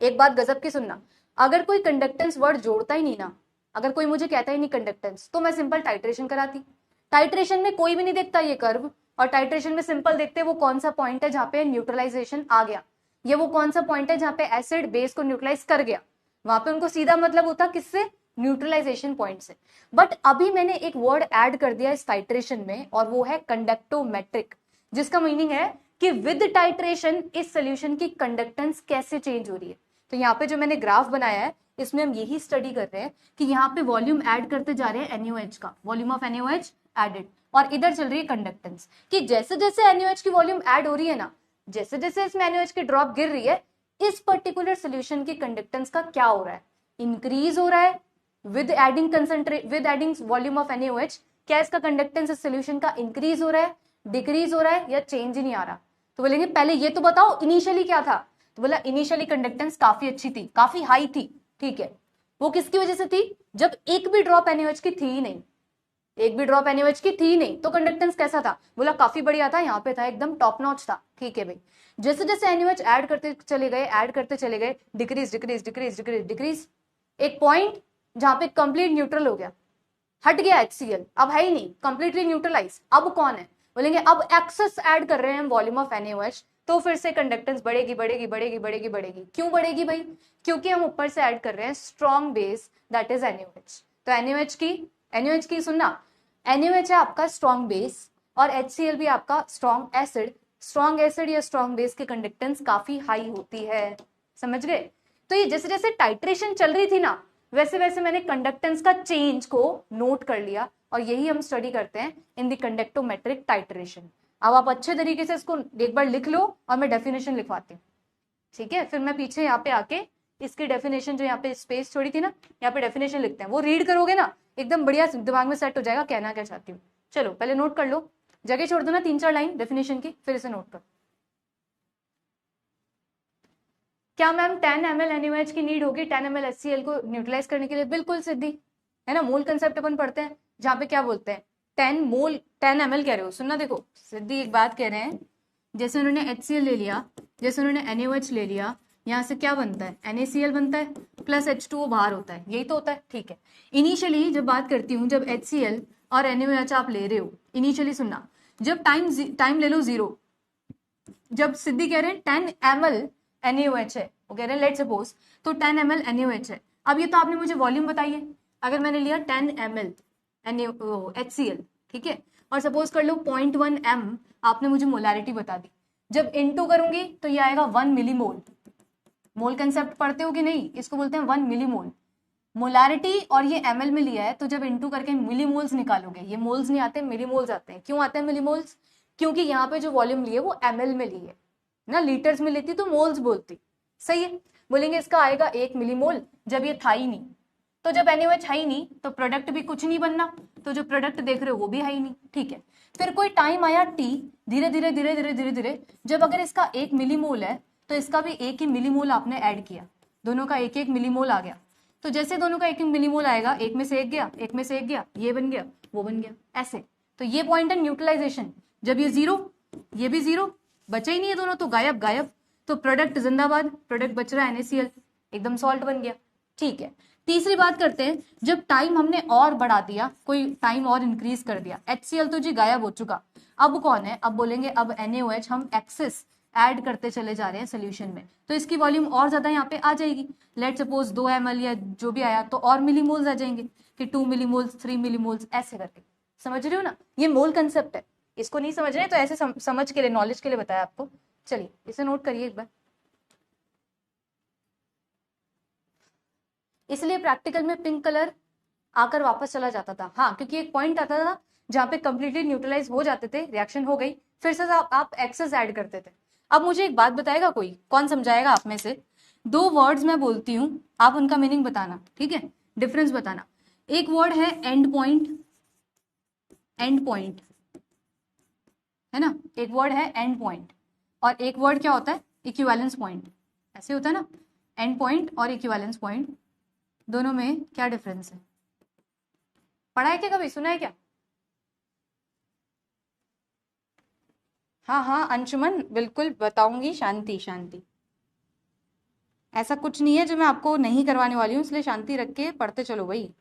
एक बात गजब की सुनना, अगर कोई कंडक्टेंस वर्ड जोड़ता ही नहीं ना, अगर कोई मुझे कहता ही नहीं कंडक्टेंस, तो मैं सिंपल टाइट्रेशन कराती। टाइट्रेशन में कोई भी नहीं देखता ये कर्व, और टाइट्रेशन में सिंपल देखते वो कौन सा पॉइंट है जहां पे न्यूट्रलाइजेशन आ गया, ये वो कौन सा पॉइंट है जहां पे एसिड बेस को न्यूट्रलाइज कर गया। वहां पे उनको सीधा मतलब होता किससे, न्यूट्रलाइजेशन पॉइंट से। बट अभी मैंने एक वर्ड ऐड कर दिया इस टाइट्रेशन में, और वो है कंडक्टोमेट्रिक, जिसका मीनिंग है कि विद टाइट्रेशन इस सोल्यूशन की कंडक्टेंस कैसे चेंज हो रही है। तो यहाँ पे जो मैंने ग्राफ बनाया है, इसमें हम यही स्टडी कर रहे हैं कि यहाँ पे वॉल्यूम ऐड करते जा रहे हैं NaOH का, वॉल्यूम ऑफ NaOH एडेड, और इधर चल रही है कंडक्टेंस, कि जैसे जैसे NaOH की वॉल्यूम ऐड हो रही है ना, जैसे जैसे इसमें NaOH की ड्रॉप गिर रही है, इस पर्टिकुलर सोल्यूशन की कंडक्टेंस का क्या हो रहा है, इंक्रीज हो रहा है with adding volume of NaOH। क्या इसका कंडक्टेंस इस सोल्यूशन का इंक्रीज हो रहा है, डिक्रीज हो रहा है, या चेंज ही नहीं आ रहा। तो बोलेंगे पहले ये तो बताओ इनिशियली क्या था, तो बोला इनिशियली कंडक्टेंस काफी अच्छी थी, काफी हाई थी, ठीक है। वो किसकी वजह से थी, जब एक भी ड्रॉप NaOH की थी ही नहीं, एक भी ड्रॉप NaOH की थी नहीं, तो कंडक्टेंस कैसा था, बोला काफी बढ़िया था, यहाँ पे था एकदम टॉप नॉच था, ठीक है भाई। जैसे जैसे NaOH ऐड करते चले गए, decrease decrease decrease decrease decrease, एक पॉइंट जहां पे कंप्लीट न्यूट्रल हो गया, हट गया HCl, अब है ही नहीं, कंप्लीटली न्यूट्रलाइज। अब कौन है, बोलेंगे अब एक्सेस ऐड कर रहे हैं वॉल्यूम ऑफ NaOH, तो फिर से कंडक्टेंस बढ़ेगी बढ़ेगी बढ़ेगी बढ़ेगी बढ़ेगी। क्यों बढ़ेगी भाई, क्योंकि हम ऊपर से ऐड कर रहे हैं strong base that is NaOH। तो NaOH की सुनना, NaOH है आपका स्ट्रॉन्ग बेस और HCl भी आपका स्ट्रॉन्ग एसिड। स्ट्रॉन्ग एसिड या स्ट्रॉन्ग बेस की कंडक्टेंस काफी हाई होती है, समझ गए। तो ये जैसे जैसे टाइट्रेशन चल रही थी ना, वैसे वैसे मैंने कंडक्टेंस का चेंज को नोट कर लिया, और यही हम स्टडी करते हैं इन द कंडक्टोमेट्रिक टाइट्रेशन। अब आप अच्छे तरीके से इसको एक बार लिख लो, और मैं डेफिनेशन लिखवाती हूँ, ठीक है। फिर मैं पीछे यहाँ पे आके इसकी डेफिनेशन, जो यहाँ पे स्पेस छोड़ी थी ना, यहाँ पे डेफिनेशन लिखते हैं, वो रीड करोगे ना एकदम बढ़िया दिमाग में सेट हो जाएगा कहना क्या चाहती हूँ। चलो पहले नोट कर लो, जगह छोड़ दो ना 3-4 लाइन डेफिनेशन की, फिर इसे नोट करो। क्या मैम 10 ml NaOH की नीड होगी 10 ml HCl को न्यूट्रलाइज करने के लिए, बिल्कुल सिद्धि, है ना। मोल कंसेप्ट अपन पढ़ते हैं, जहाँ पे क्या बोलते हैं 10 ml कह रहे हो, सुनना देखो सिद्धि एक बात कह रहे हैं, जैसे उन्होंने HCl ले लिया, जैसे उन्होंने NaOH ले लिया, यहाँ से क्या बनता है NaCl बनता है, प्लस H2O बाहर होता है, यही तो होता है, ठीक है। इनिशियली जब बात करती हूँ, जब HCl और NaOH आप ले रहे हो, इनिशियली सुनना, जब टाइम ले लो 0, जब सिद्धि कह रहे हैं 10 ml NaOH है, वो कह रहे हैं लेट सपोज, तो 10 ml NaOH है। अब ये तो आपने मुझे वॉल्यूम बताइए, अगर मैंने लिया 10 ml HCl, ठीक है, और सपोज कर लो 0.1 m, आपने मुझे मोलैरिटी बता दी, जब इनटू करूंगी तो ये आएगा 1 मिलीमोल। मोल कंसेप्ट पढ़ते हो कि नहीं, इसको बोलते हैं 1 मिलीमोल। मोलैरिटी और ये ml में लिया है, तो जब इनटू करके मिलीमोल्स निकालोगे, ये मोल्स नहीं आते मिलीमोल्स आते हैं। क्यों आते हैं मिलीमोल्स, क्योंकि यहाँ पे जो वॉल्यूम लिए वो ml में लिए ना, लीटर्स में लेती तो मोल्स बोलती, सही है। बोलेंगे इसका आएगा 1 मिलीमोल, जब ये था ही नहीं, तो जब NaOH है ही नहीं तो प्रोडक्ट भी कुछ नहीं बनना, तो जो प्रोडक्ट देख रहे हो वो भी है ही नहीं, ठीक है। फिर कोई टाइम आया T, धीरे धीरे धीरे धीरे धीरे धीरे, जब अगर इसका 1 मिलीमोल है तो इसका भी 1 ही मिलीमोल आपने ऐड किया, दोनों का 1-1 मिलीमोल आ गया। तो जैसे दोनों का 1-1 मिलीमोल आएगा, एक में से एक गया, एक में से एक गया, ये बन गया, वो बन गया, ऐसे। तो ये पॉइंट है न्यूट्रलाइजेशन। जब ये 0, ये भी 0, बचा ही नहीं है दोनों, तो गायब गायब, तो प्रोडक्ट जिंदाबाद, प्रोडक्ट बच रहा है NaCl, एकदम सॉल्ट बन गया, ठीक है। तीसरी बात करते हैं, जब टाइम हमने और बढ़ा दिया, कोई टाइम और इंक्रीज कर दिया, HCl तो जी गायब हो चुका, अब कौन है, अब बोलेंगे अब NaOH हम एक्सेस ऐड करते चले जा रहे हैं सोल्यूशन में, तो इसकी वॉल्यूम और ज्यादा यहाँ पे आ जाएगी। लेट सपोज 2 ml या जो भी आया, तो और मिलीमोल्स आ जाएंगे कि 2 मिलीमोल्स 3 मिलीमोल्स, ऐसे करके। समझ रहे हो ना, ये मोल कंसेप्ट है। इसको नहीं समझ रहे तो ऐसे समझ के लिए, नॉलेज के लिए बताया आपको। चलिए इसे नोट करिए एक बार। इसलिए प्रैक्टिकल में पिंक कलर आकर वापस चला जाता था, हाँ, क्योंकि एक पॉइंट आता था जहां पे कंप्लीटली न्यूट्रलाइज हो जाते थे, रिएक्शन हो गई, फिर से आप एक्सेस ऐड करते थे। अब मुझे एक बात बताएगा कोई, कौन समझाएगा आप में से? 2 वर्ड्स मैं बोलती हूँ, आप उनका मीनिंग बताना, ठीक है, डिफरेंस बताना। एक वर्ड है एंड पॉइंट, एंड पॉइंट है ना, एक वर्ड है एंड पॉइंट और एक वर्ड क्या होता है, इक्विवेलेंस पॉइंट, ऐसे होता है ना, एंड पॉइंट और इक्विवेलेंस पॉइंट, दोनों में क्या डिफरेंस है, पढ़ा है क्या कभी, सुना है क्या? हाँ हाँ अंशुमन बिल्कुल बताऊंगी, शांति शांति, ऐसा कुछ नहीं है जो मैं आपको नहीं करवाने वाली हूँ, इसलिए शांति रख के पढ़ते चलो भाई।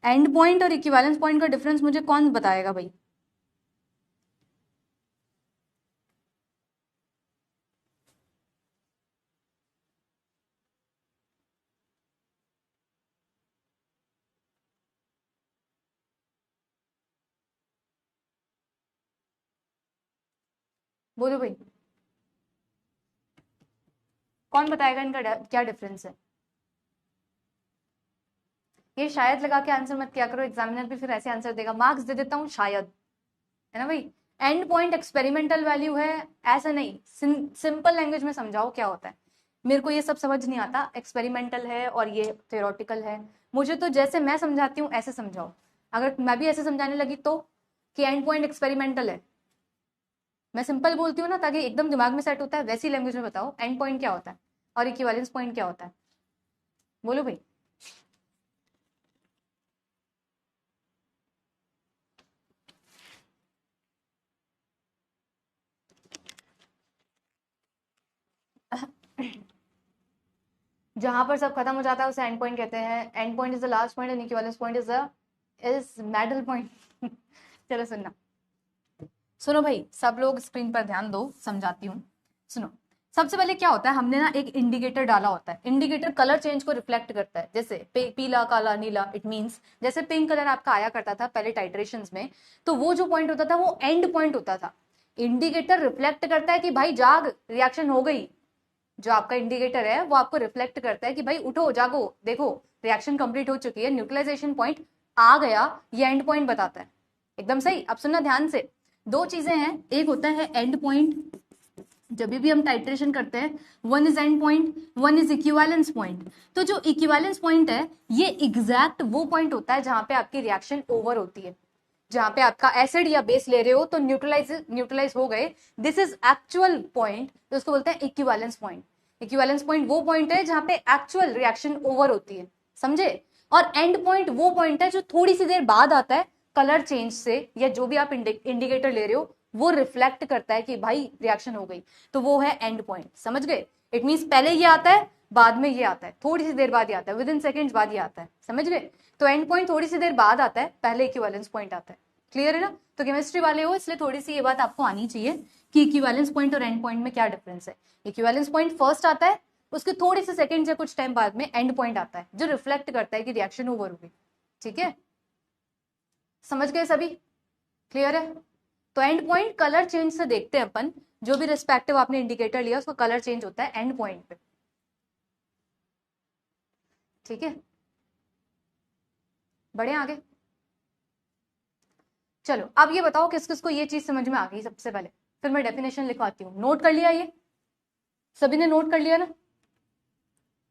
एंड पॉइंट और इक्विवेलेंस पॉइंट का डिफरेंस मुझे कौन बताएगा भाई? बोलो भाई, कौन बताएगा इनका क्या डिफरेंस है? ये शायद लगा के आंसर मत किया करो, एग्जामिनर भी फिर ऐसे आंसर देगा, मार्क्स दे देता हूँ शायद, है ना भाई। एंड पॉइंट एक्सपेरिमेंटल वैल्यू है, ऐसा नहीं, सिंपल लैंग्वेज में समझाओ क्या होता है, मेरे को ये सब समझ नहीं आता, एक्सपेरिमेंटल है और ये थ्योरेटिकल है, मुझे तो जैसे मैं समझाती हूँ ऐसे समझाओ, अगर मैं भी ऐसे समझाने लगी तो कि एंड पॉइंट एक्सपेरिमेंटल है, मैं सिंपल बोलती हूँ ना ताकि एकदम दिमाग में सेट होता है, वैसी लैंग्वेज में बताओ एंड पॉइंट क्या होता है और इक्विवेलेंस पॉइंट क्या होता है, बोलो भाई। जहां पर सब खत्म हो जाता है उसे एंड पॉइंट कहते हैं, and point is the last point and equivalence point is middle point. चलो सुनना, सुनो भाई सब लोग स्क्रीन पर ध्यान दो, समझाती हूँ, सुनो। सबसे पहले क्या होता है, हमने ना एक इंडिकेटर डाला होता है, इंडिकेटर कलर चेंज को रिफ्लेक्ट करता है, जैसे पीला काला नीला, इट मींस जैसे पिंक कलर आपका आया करता था पहले टाइट्रेशंस में, तो वो जो पॉइंट होता था वो एंड पॉइंट होता था। इंडिकेटर रिफ्लेक्ट करता है कि भाई जाग, रिएक्शन हो गई, जो आपका इंडिकेटर है वो आपको रिफ्लेक्ट करता है कि भाई उठो जागो, देखो रिएक्शन कंप्लीट हो चुकी है, न्यूट्रलाइजेशन पॉइंट आ गया, ये एंड पॉइंट बताता है। एकदम सही, अब सुनना ध्यान से, दो चीजें हैं, एक होता है एंड पॉइंट, जब भी हम टाइट्रेशन करते हैं, one is and point, one is equivalence point. तो जो इक्विवेलेंस पॉइंट है ये एग्जैक्ट वो पॉइंट होता है जहां पे आपकी रिएक्शन ओवर होती है, जहां पे आपका एसिड या बेस ले रहे हो तो न्यूट्रलाइज हो गए, दिस इज एक्चुअल पॉइंट, तो उसको बोलते हैं इक्विवेलेंस पॉइंट। इक्विवेलेंस पॉइंट वो पॉइंट है जहां पे एक्चुअल रिएक्शन ओवर होती है, समझे। और एंड पॉइंट वो पॉइंट है जो थोड़ी सी देर बाद आता है, कलर चेंज से या जो भी आप इंडिकेटर ले रहे हो वो रिफ्लेक्ट करता है कि भाई रिएक्शन हो गई, तो वो है एंड पॉइंट, समझ गए। इट मींस पहले ये आता है, बाद में ये आता है, थोड़ी सी देर बाद ये आता है, विद इन सेकेंड्स बाद ये आता है, समझ गए। तो एंड पॉइंट थोड़ी सी देर बाद आता है, पहले इक्विवेलेंस पॉइंट आता है, क्लियर है ना। तो केमिस्ट्री वाले हो इसलिए थोड़ी सी ये बात आपको आनी चाहिए कि इक्विवेलेंस पॉइंट और एंड पॉइंट में क्या डिफरेंस है। इक्विवेलेंस पॉइंट फर्स्ट आता है, उसके थोड़े से सेकंड या कुछ टाइम बाद में एंड पॉइंट आता है जो रिफ्लेक्ट करता है कि रिएक्शन ओवर हो गई, ठीक है, समझ गए सभी, क्लियर है। तो एंड पॉइंट कलर चेंज से देखते हैं अपन, जो भी रिस्पेक्टिव आपने इंडिकेटर लिया उसका कलर चेंज होता है एंड पॉइंट पे, ठीक है, बढ़े आगे। चलो अब ये बताओ किस किस को ये चीज समझ में आ गई सबसे पहले, फिर मैं डेफिनेशन लिखवाती हूँ, नोट कर लिया, ये सभी ने नोट कर लिया ना,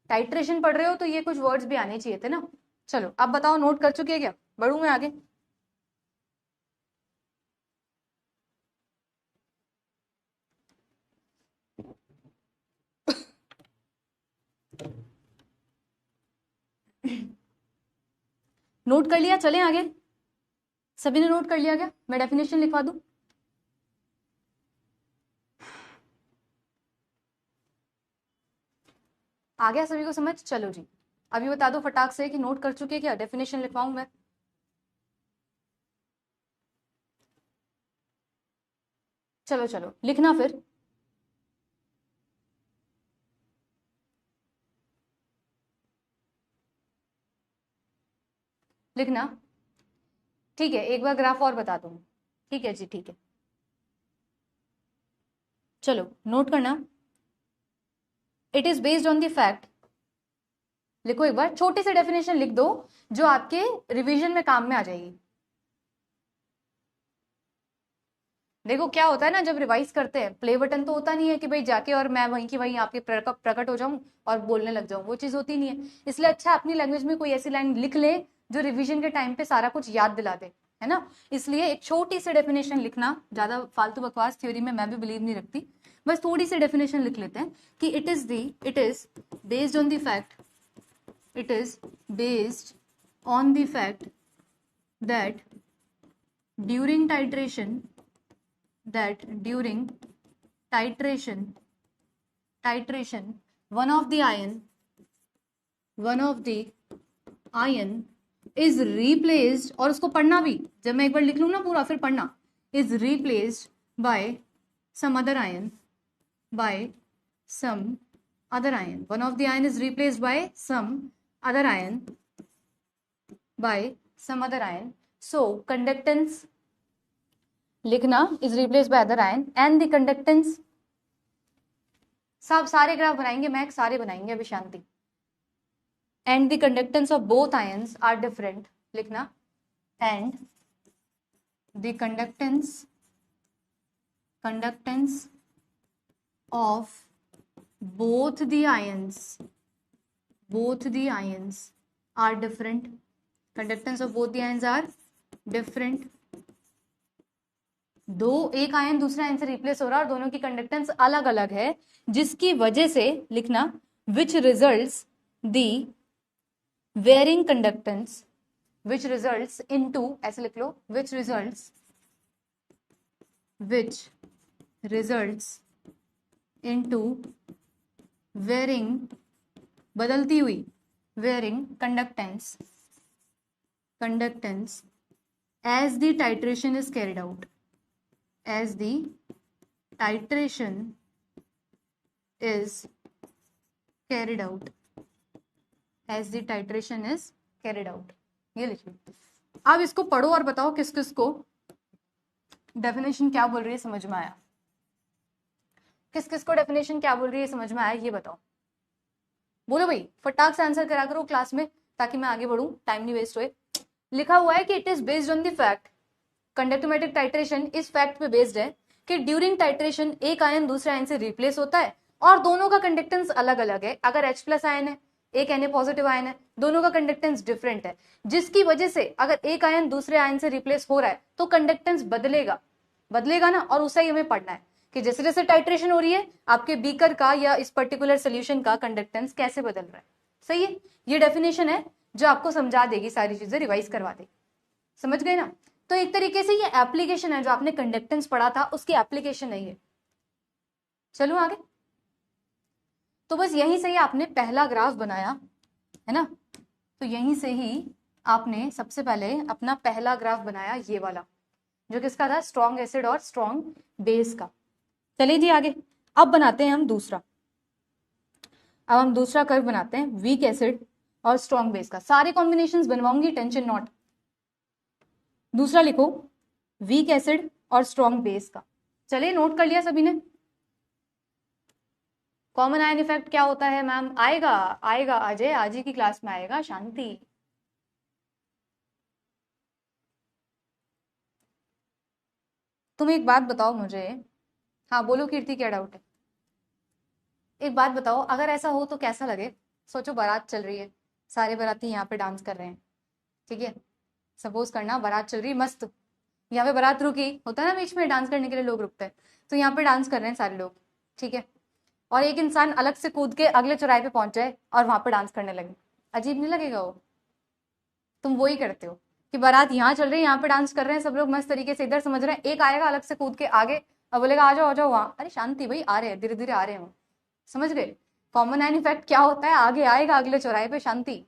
टाइट्रेशन पढ़ रहे हो तो ये कुछ वर्ड्स भी आने चाहिए थे ना। चलो अब बताओ नोट कर चुके हैं क्या, बढ़ू मैं आगे। नोट कर लिया, चलें आगे, सभी ने नोट कर लिया क्या, मैं डेफिनेशन लिखवा दूं। आ गया सभी को समझ, चलो जी अभी बता दो फटाक से कि नोट कर चुके क्या, डेफिनेशन लिखवाऊं मैं। चलो चलो लिखना फिर, लिखना, ठीक है, एक बार ग्राफ और बता दूं, ठीक है जी ठीक है, चलो नोट करना। It is based on the fact, लिखो एक बार, छोटी सी डेफिनेशन लिख दो जो आपके रिवीजन में काम में आ जाएगी। देखो क्या होता है ना, जब रिवाइज करते हैं प्ले बटन तो होता नहीं है कि भाई जाके और मैं वहीं की वहीं आपके प्रकट हो जाऊं और बोलने लग जाऊं, वो चीज होती नहीं है, इसलिए अच्छा अपनी लैंग्वेज में कोई ऐसी लाइन लिख ले जो रिवीजन के टाइम पे सारा कुछ याद दिला दे, है ना। इसलिए एक छोटी सी डेफिनेशन लिखना, ज्यादा फालतू बकवास थ्योरी में मैं भी बिलीव नहीं रखती, बस थोड़ी सी डेफिनेशन लिख लेते हैं कि it is based on the fact, it is based on the fact that during titration one of the ion is replaced, और उसको पढ़ना भी, जब मैं एक बार लिख लूँ ना पूरा फिर पढ़ना, is replaced by some other ion, one of the ion is replaced by some other ion, so conductance लिखना is replaced by other ion and the conductance, सब सारे ग्राफ बनाएंगे, मैक सारे बनाएंगे अभी शांति, and the conductance of both ions are different, लिखना, and the conductance of both the ions are different, conductance of both the ions are different, दो एक ion दूसरे आयन से रिप्लेस हो रहा है और दोनों की कंडक्टेंस अलग अलग है, जिसकी वजह से लिखना which results into, ऐसे लिख लो, which results into varying, बदलती हुई, varying conductance as the titration is carried out, ये लिख लो। अब इसको पढ़ो और बताओ किस किस को डेफिनेशन क्या बोल रही है समझ में आया, किस किस को डेफिनेशन क्या बोल रही है समझ में आया, ये बताओ, बोलो भाई, फटाक से आंसर करा करो क्लास में ताकि मैं आगे बढ़ूं, टाइम नहीं वेस्ट होए। लिखा हुआ है कि it is based on the fact, conductometric titration इस फैक्ट पे बेस्ड है कि ड्यूरिंग टाइट्रेशन एक आयन दूसरे आयन से रिप्लेस होता है और दोनों का कंडक्टेंस अलग अलग है। अगर H+ आयन है, एक Na पॉजिटिव आयन है, दोनों का कंडक्टेंस डिफरेंट है, जिसकी वजह से अगर एक आयन दूसरे आयन से रिप्लेस हो रहा है तो कंडक्टेंस बदलेगा ना, और उसे ही हमें पढ़ना है कि जैसे जैसे टाइट्रेशन हो रही है आपके बीकर का या इस पर्टिकुलर सोल्यूशन का कंडक्टेंस कैसे बदल रहा है। सही है, ये डेफिनेशन है जो आपको समझा देगी, सारी चीजें रिवाइज करवा देगी, समझ गए ना। तो एक तरीके से ये एप्लीकेशन है, जो आपने कंडक्टेंस पढ़ा था उसकी एप्लीकेशन है ये। चलो आगे, तो बस यहीं से ही आपने पहला ग्राफ बनाया है ना, तो यहीं से ही आपने सबसे पहले अपना पहला ग्राफ बनाया, ये वाला जो किसका था, स्ट्रॉन्ग एसिड और स्ट्रॉन्ग बेस का। चलिए जी आगे, अब बनाते हैं हम दूसरा, अब हम दूसरा कर्व बनाते हैं वीक एसिड और स्ट्रॉन्ग बेस का। सारे कॉम्बिनेशंस बनवाऊंगी, टेंशन नॉट। दूसरा लिखो वीक एसिड और स्ट्रॉन्ग बेस का। चलिए नोट कर लिया सभी ने। कॉमन आयन इफेक्ट क्या होता है मैम, आएगा अजय, आज ही की क्लास में आएगा, शांति। तुम एक बात बताओ मुझे, हाँ बोलो कीर्ति, क्या डाउट है? एक बात बताओ, अगर ऐसा हो तो कैसा लगे? सोचो बारात चल रही है, सारे बाराती यहाँ पे डांस कर रहे हैं, ठीक है, सपोज करना बारात चल रही मस्त, यहाँ पे बारात रुकी, होता है ना बीच में डांस करने के लिए लोग रुकते हैं, तो यहाँ पे डांस कर रहे हैं सारे लोग, ठीक है, और एक इंसान अलग से कूद के अगले चौराहे पे पहुंच जाए और वहां पे डांस करने लगे, अजीब नहीं लगेगा वो? तुम वो ही करते हो कि बारात यहाँ चल रही है, यहाँ पे डांस कर रहे हैं सब लोग मस्त तरीके से, इधर समझ रहे हैं, एक आएगा अलग से कूद के आगे और बोलेगा आ जाओ वहां, अरे शांति भाई, आ रहे हैं धीरे धीरे आ रहे हैं, समझ गए? कॉमन आयन इफेक्ट क्या होता है, आगे आएगा अगले चौराहे पे, शांति।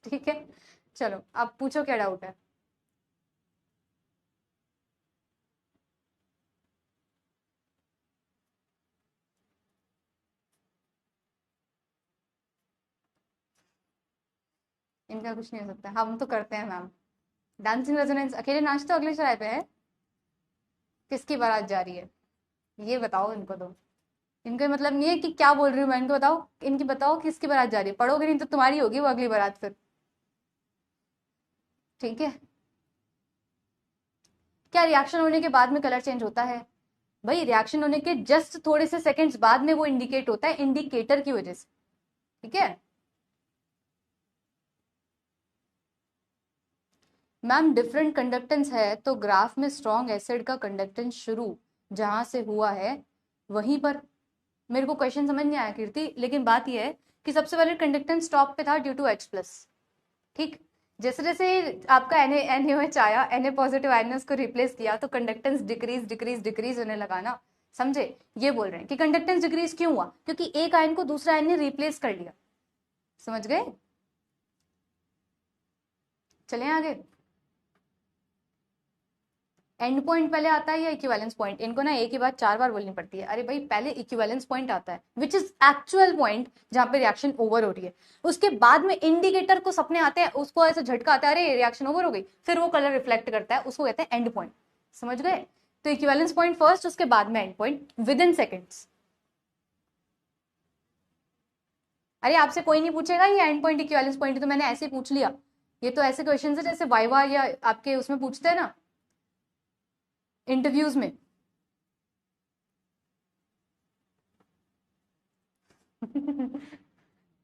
ठीक है, चलो अब पूछो क्या डाउट है। इनका कुछ नहीं हो सकता, हम तो करते हैं मैम। डांसिंग रेजोनेंस अकेले नाचते हो अगले चौराहे पे है, किसकी बारात जा रही है ये बताओ इनको, तो इनको मतलब नहीं है कि क्या बोल रही हूँ मैं, इनको बताओ, इनकी बताओ किसकी बारात जा रही है, पढ़ोगे नहीं तो तुम्हारी होगी वो अगली बारात फिर, ठीक है। क्या रिएक्शन होने के बाद में कलर चेंज होता है? भाई रिएक्शन होने के जस्ट थोड़े से सेकंड्स बाद में वो इंडिकेट होता है इंडिकेटर की वजह से, ठीक है मैम, डिफरेंट कंडक्टेंस है तो ग्राफ में स्ट्रॉन्ग एसिड का कंडक्टेंस शुरू जहां से हुआ है वहीं पर। मेरे को क्वेश्चन समझ नहीं आया कीर्ति, लेकिन बात यह है कि सबसे पहले कंडक्टेंस टॉप पे था ड्यू टू H+। ठीक, जैसे जैसे आपका NaOH आया, Na पॉजिटिव आयन ने उसको रिप्लेस किया तो कंडक्टेंस डिक्रीज डिक्रीज डिक्रीज होने लगा ना। समझे? ये बोल रहे हैं कि कंडक्टेंस डिक्रीज क्यों हुआ, क्योंकि एक आयन को दूसरा आयन ने रिप्लेस कर लिया। समझ गए? चलें आगे। एंड पॉइंट पहले आता है या इक्विवेलेंस पॉइंट? इनको ना एक ही बात 4 बार बोलनी पड़ती है। अरे भाई, पहले इक्विवेलेंस पॉइंट आता है विच इज एक्चुअल पॉइंट जहां पे रिएक्शन ओवर हो रही है। उसके बाद में इंडिकेटर को सपने आते हैं, उसको ऐसे झटका आता है, अरे रिएक्शन ओवर हो गई, फिर वो कलर रिफ्लेक्ट करता है, उसको कहते हैं एंड पॉइंट। समझ गए? तो इक्विवेलेंस पॉइंट फर्स्ट, उसके बाद में and point with in seconds. अरे आपसे कोई नहीं पूछेगा ये एंड पॉइंट इक्विवेलेंस पॉइंट, तो मैंने ऐसे ही पूछ लिया। ये तो ऐसे क्वेश्चन है जैसे वाइवा या आपके उसमें पूछते हैं ना, इंटरव्यूज में।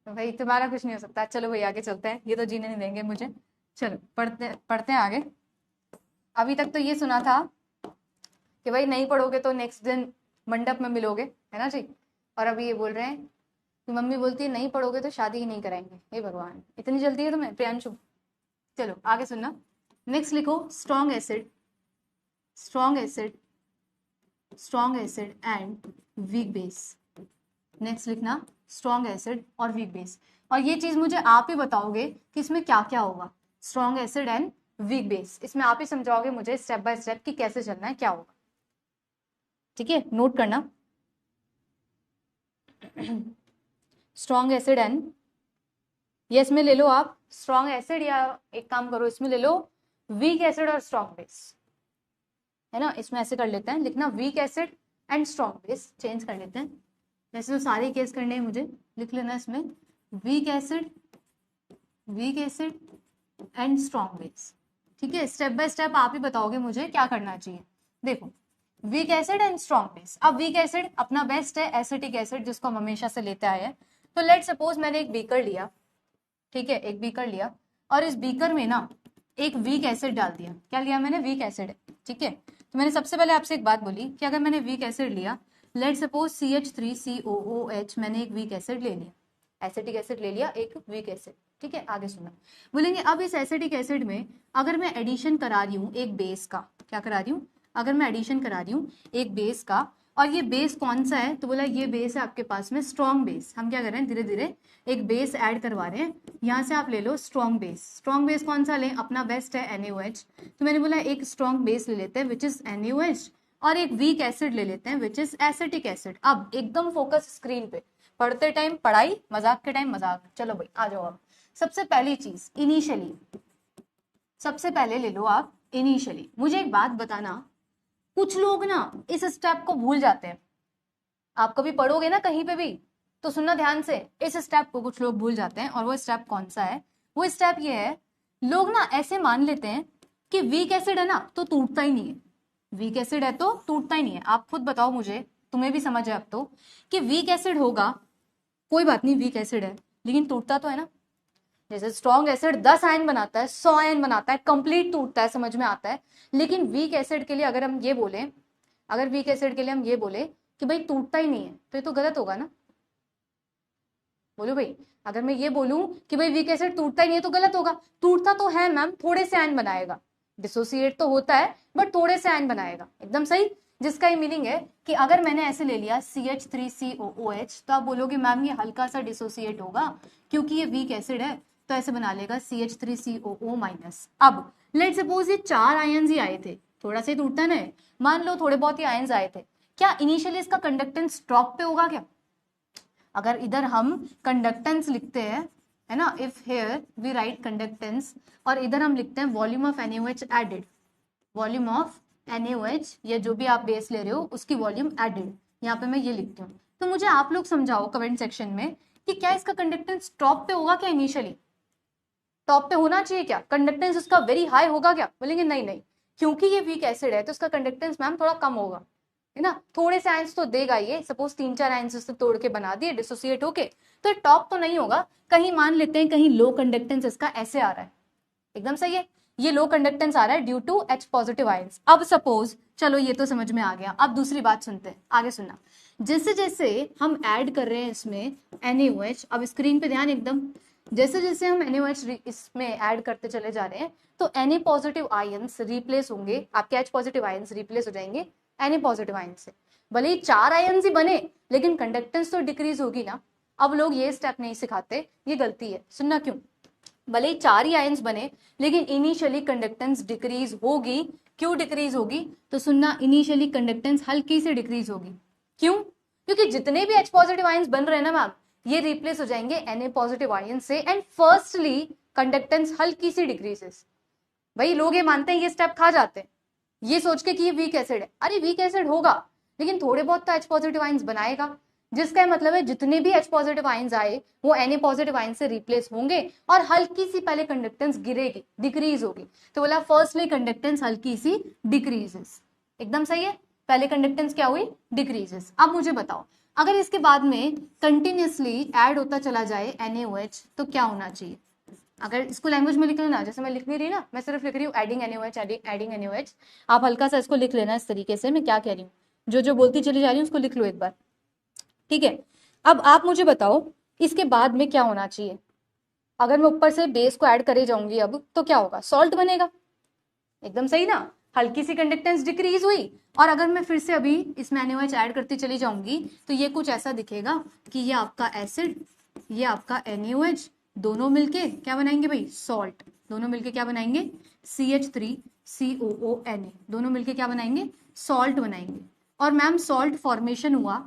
भाई तुम्हारा कुछ नहीं हो सकता। चलो भाई आगे चलते हैं, ये तो जीने नहीं देंगे मुझे। चलो पढ़ते पढ़ते हैं आगे। अभी तक तो ये सुना था कि भाई नहीं पढ़ोगे तो नेक्स्ट दिन मंडप में मिलोगे, है ना जी। और अभी ये बोल रहे हैं कि मम्मी बोलती है नहीं पढ़ोगे तो शादी ही नहीं कराएंगे। हे भगवान, इतनी जल्दी है तुम्हें प्रियांशु। चलो आगे सुनना। नेक्स्ट लिखो strong acid, strong acid, strong acid and weak base. Next लिखना स्ट्रॉन्ग एसिड और वीक बेस। और ये चीज मुझे आप ही बताओगे कि इसमें क्या क्या होगा। Strong acid and weak base, इसमें आप ही समझाओगे मुझे स्टेप बाय स्टेप कि कैसे चलना है, क्या होगा। ठीक है, नोट करना। स्ट्रॉन्ग एसिड एंड, ये इसमें ले लो आप स्ट्रॉन्ग एसिड, या एक काम करो इसमें ले लो वीक एसिड और स्ट्रॉन्ग बेस, है ना। इसमें ऐसे कर लेते हैं, लिखना weak acid and strong base, change कर लेते हैं। वैसे तो सारे केस करने हैं मुझे, लिख लेना इसमें weak acid and strong base. ठीक है, स्टेप बाय स्टेप आप ही बताओगे मुझे क्या करना चाहिए। देखो weak acid and strong base. अब वीक एसिड अपना बेस्ट है एसिटिक एसिड, जिसको हम हमेशा से लेते आए हैं। तो लेट सपोज मैंने एक बीकर लिया, ठीक है, एक बीकर लिया और इस बीकर में ना एक वीक एसिड डाल दिया। क्या लिया मैंने? Weak acid. ठीक है, तो मैंने सबसे पहले आपसे एक बात बोली कि अगर मैंने वीक एसिड लिया, लेट सपोज CH3COOH, मैंने एक वीक एसिड ले लिया, एसिटिक एसिड ले लिया, एक वीक एसिड। ठीक है, आगे सुना। बोलेंगे अब इस एसिटिक एसिड में अगर मैं एडिशन करा रही हूँ एक बेस का, क्या करा रही हूँ? अगर मैं एडिशन करा रही हूँ एक बेस का, और ये बेस कौन सा है? तो बोला ये बेस है आपके पास में स्ट्रॉन्ग बेस। हम क्या कर रहे हैं, धीरे धीरे एक बेस ऐड करवा रहे हैं। यहाँ से आप ले लो स्ट्रॉन्ग बेस। स्ट्रॉन्ग बेस कौन सा लें? अपना बेस्ट है NaOH। तो मैंने बोला एक स्ट्रॉन्ग बेस ले लेते हैं विच इज NaOH, और एक वीक एसिड ले लेते हैं विच इज एसिटिक एसिड। अब एकदम फोकस स्क्रीन पे, पढ़ते टाइम पढ़ाई, मजाक के टाइम मजाक। चलो भाई आ जाओ। अब सबसे पहली चीज इनिशियली, सबसे पहले ले लो आप इनिशियली। मुझे एक बात बताना, कुछ लोग ना इस स्टेप को भूल जाते हैं। आप कभी पढ़ोगे ना कहीं पे भी तो सुनना ध्यान से, इस स्टेप को कुछ लोग भूल जाते हैं। और वो स्टेप कौन सा है? वो स्टेप ये है, लोग ना ऐसे मान लेते हैं कि वीक एसिड है ना तो टूटता ही नहीं है, वीक एसिड है तो टूटता ही नहीं है। आप खुद बताओ मुझे, तुम्हें भी समझ है अब तो कि वीक एसिड होगा, कोई बात नहीं वीक एसिड है, लेकिन टूटता तो है ना। जैसे स्ट्रॉन्ग एसिड 10 आयन बनाता है, 100 आयन बनाता है, कंप्लीट टूटता है, समझ में आता है। लेकिन वीक एसिड के लिए अगर हम ये बोले, अगर वीक एसिड के लिए हम ये बोले कि भाई टूटता ही नहीं है, तो ये तो गलत होगा ना। बोलो भाई, अगर मैं ये बोलूं कि भाई वीक एसिड टूटता ही नहीं है तो गलत होगा। टूटता तो है मैम, थोड़े से आयन बनाएगा, डिसोसिएट तो होता है बट थोड़े से आयन बनाएगा, एकदम सही। जिसका ये मीनिंग है कि अगर मैंने ऐसे ले लिया CH3COOH, तो आप बोलोगे मैम ये हल्का सा डिसोसिएट होगा क्योंकि ये वीक एसिड है, तो ऐसे बना लेगा CH3COO-। अब लेट सपोज ये 4 आयन्स ही आए थे, थोड़ा सा ही टूटता ना, मान लो थोड़े बहुत ही आयन्स आए थे, क्या इनिशियली इसका कंडक्टेंस ड्रॉप पे होगा क्या? अगर इधर हम कंडक्टेंस लिखते हैं, है ना, if here we write conductance, और इधर हम लिखते हैं volume of NaOH added, volume of NaOH, या जो भी आप बेस ले रहे हो उसकी वॉल्यूम एडेड, यहाँ पे मैं ये लिखती हूँ। तो मुझे आप लोग समझाओ कमेंट सेक्शन में कि क्या इसका कंडक्टेंस टॉप पे होगा क्या? इनिशियली टॉप पे होना चाहिए क्या? कंडक्टेंस उसका वेरी हाई होगा क्या? बोलेंगे नहीं नहीं, क्योंकि ये वीक एसिड है तो इसका कंडक्टेंस मैम थोड़ा कम होगा। है ना, थोड़े से आयंस तो देगा ये, सपोज 3-4 आयंस उससे तोड़ के बना दिए डिसोसिएट होके, तो टॉप तो नहीं होगा, कहीं मान लेते हैं कहीं लो कंडक्टेंस इसका ऐसे आ रहा है, एकदम सही है, ये लो कंडक्टेंस आ रहा है due to H positive ions. अब सपोज, चलो ये तो समझ में आ गया, अब दूसरी बात सुनते हैं, आगे सुनना। जैसे जैसे हम ऐड कर रहे हैं इसमें NaOH, अब स्क्रीन पे ध्यान एकदम, जैसे जैसे हम NaOH इसमें ऐड करते चले जा रहे हैं तो Na पॉजिटिव आयंस रिप्लेस होंगे, आपके H पॉजिटिव आयंस रिप्लेस हो जाएंगे Na पॉजिटिव आयंस से। भले ही 4 आयंस ही बने लेकिन कंडक्टेंस तो डिक्रीज होगी ना। अब लोग ये स्टेप नहीं सिखाते, ये गलती है, सुनना क्यों। भले ही 4 ही आयंस बने लेकिन इनिशियली कंडक्टेंस डिक्रीज होगी। क्यों डिक्रीज होगी, तो सुनना, इनिशियली कंडक्टेंस हल्की से डिक्रीज होगी। क्यों, क्योंकि जितने भी H पॉजिटिव आयंस बन रहे हैं ना मैम, ये रिप्लेस हो जाएंगे Na पॉजिटिव आयंस से, एंड फर्स्टली कंडक्टेंस हल्की सी डिक्रीजेस। भाई लोग ये मानते हैं, ये स्टेप खा जाते हैं, ये सोच के कि ये वीक एसिड है। अरे वीक एसिड होगा लेकिन थोड़े बहुत तो H पॉजिटिव आयंस बनाएगा, जिसका मतलब है जितने भी H पॉजिटिव आयंस आए वो Na पॉजिटिव आयंस से रिप्लेस होंगे और हल्की सी पहले कंडक्टेंस गिरेगी, डिक्रीज होगी। तो बोला फर्स्टली कंडक्टेंस हल्की सी डिक्रीजेस, एकदम सही है, पहले कंडक्टेंस क्या हुई, डिक्रीजेस। अब मुझे बताओ, अगर इसके बाद में कंटिन्यूसली ऐड होता चला जाए NaOH तो क्या होना चाहिए। अगर इसको लैंग्वेज में लिख लेना, जैसे मैं लिख नहीं रही ना, मैं सिर्फ लिख रही हूँ एडिंग NaOH, एडिंग NaOH, आप हल्का सा इसको लिख लेना इस तरीके से, मैं क्या कह रही हूँ, जो जो बोलती चली जा रही हूँ उसको लिख लो एक बार, ठीक है। अब आप मुझे बताओ इसके बाद में क्या होना चाहिए। अगर मैं ऊपर से बेस को ऐड करे जाऊंगी अब तो क्या होगा, सॉल्ट बनेगा, एकदम सही ना, हल्की सी कंडक्टेंस डिक्रीज हुई। और अगर मैं फिर से अभी इसमें NaOH ऐड करती चली जाऊंगी तो ये कुछ ऐसा दिखेगा कि ये आपका एसिड, ये आपका NaOH, दोनों मिलके क्या बनाएंगे भाई, सॉल्ट। दोनों मिलके क्या बनाएंगे, CH3COONA, दोनों मिलके क्या बनाएंगे, सॉल्ट बनाएंगे। और मैम सॉल्ट फॉर्मेशन हुआ,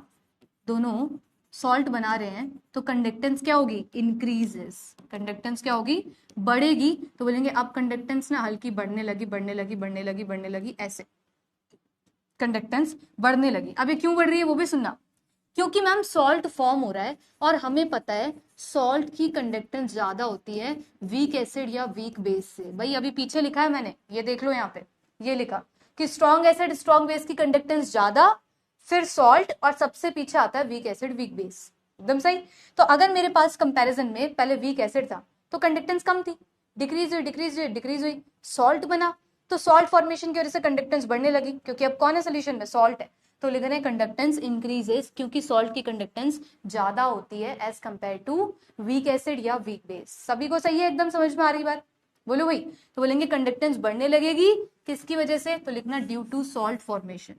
दोनों सॉल्ट बना रहे हैं तो कंडक्टेंस क्या होगी, इंक्रीजेस, कंडक्टेंस क्या होगी, बढ़ेगी। तो बोलेंगे अब कंडक्टेंस ना हल्की बढ़ने लगी, बढ़ने लगी, बढ़ने लगी, बढ़ने लगी, ऐसे कंडक्टेंस बढ़ने लगी। अब ये क्यों बढ़ रही है वो भी सुनना, क्योंकि मैम सॉल्ट फॉर्म हो रहा है और हमें पता है सॉल्ट की कंडक्टेंस ज्यादा होती है वीक एसिड या वीक बेस से। भाई अभी पीछे लिखा है मैंने, ये देख लो यहाँ पे, ये लिखा कि स्ट्रॉन्ग एसिड स्ट्रॉन्ग बेस की कंडक्टेंस ज्यादा, फिर सॉल्ट, और सबसे पीछे आता है वीक एसिड वीक बेस, एकदम सही। तो अगर मेरे पास कंपैरिजन में पहले वीक एसिड था तो कंडक्टेंस कम थी, डिक्रीज हुई, डिक्रीज हुई, डिक्रीज हुई, सॉल्ट बना तो सॉल्ट फॉर्मेशन की वजह से कंडक्टेंस बढ़ने लगी, क्योंकि अब कौन है सोल्यूशन में, सॉल्ट है। तो लिख रहे हैं कंडक्टेंस इंक्रीजेस, क्योंकि सॉल्ट की कंडक्टेंस ज्यादा होती है as compared to weak acid या वीक बेस। सभी को सही है, एकदम समझ में आ रही बात, बोलो भाई। तो बोलेंगे कंडक्टेंस बढ़ने लगेगी, किसकी वजह से, तो लिखना ड्यू टू सॉल्ट फॉर्मेशन।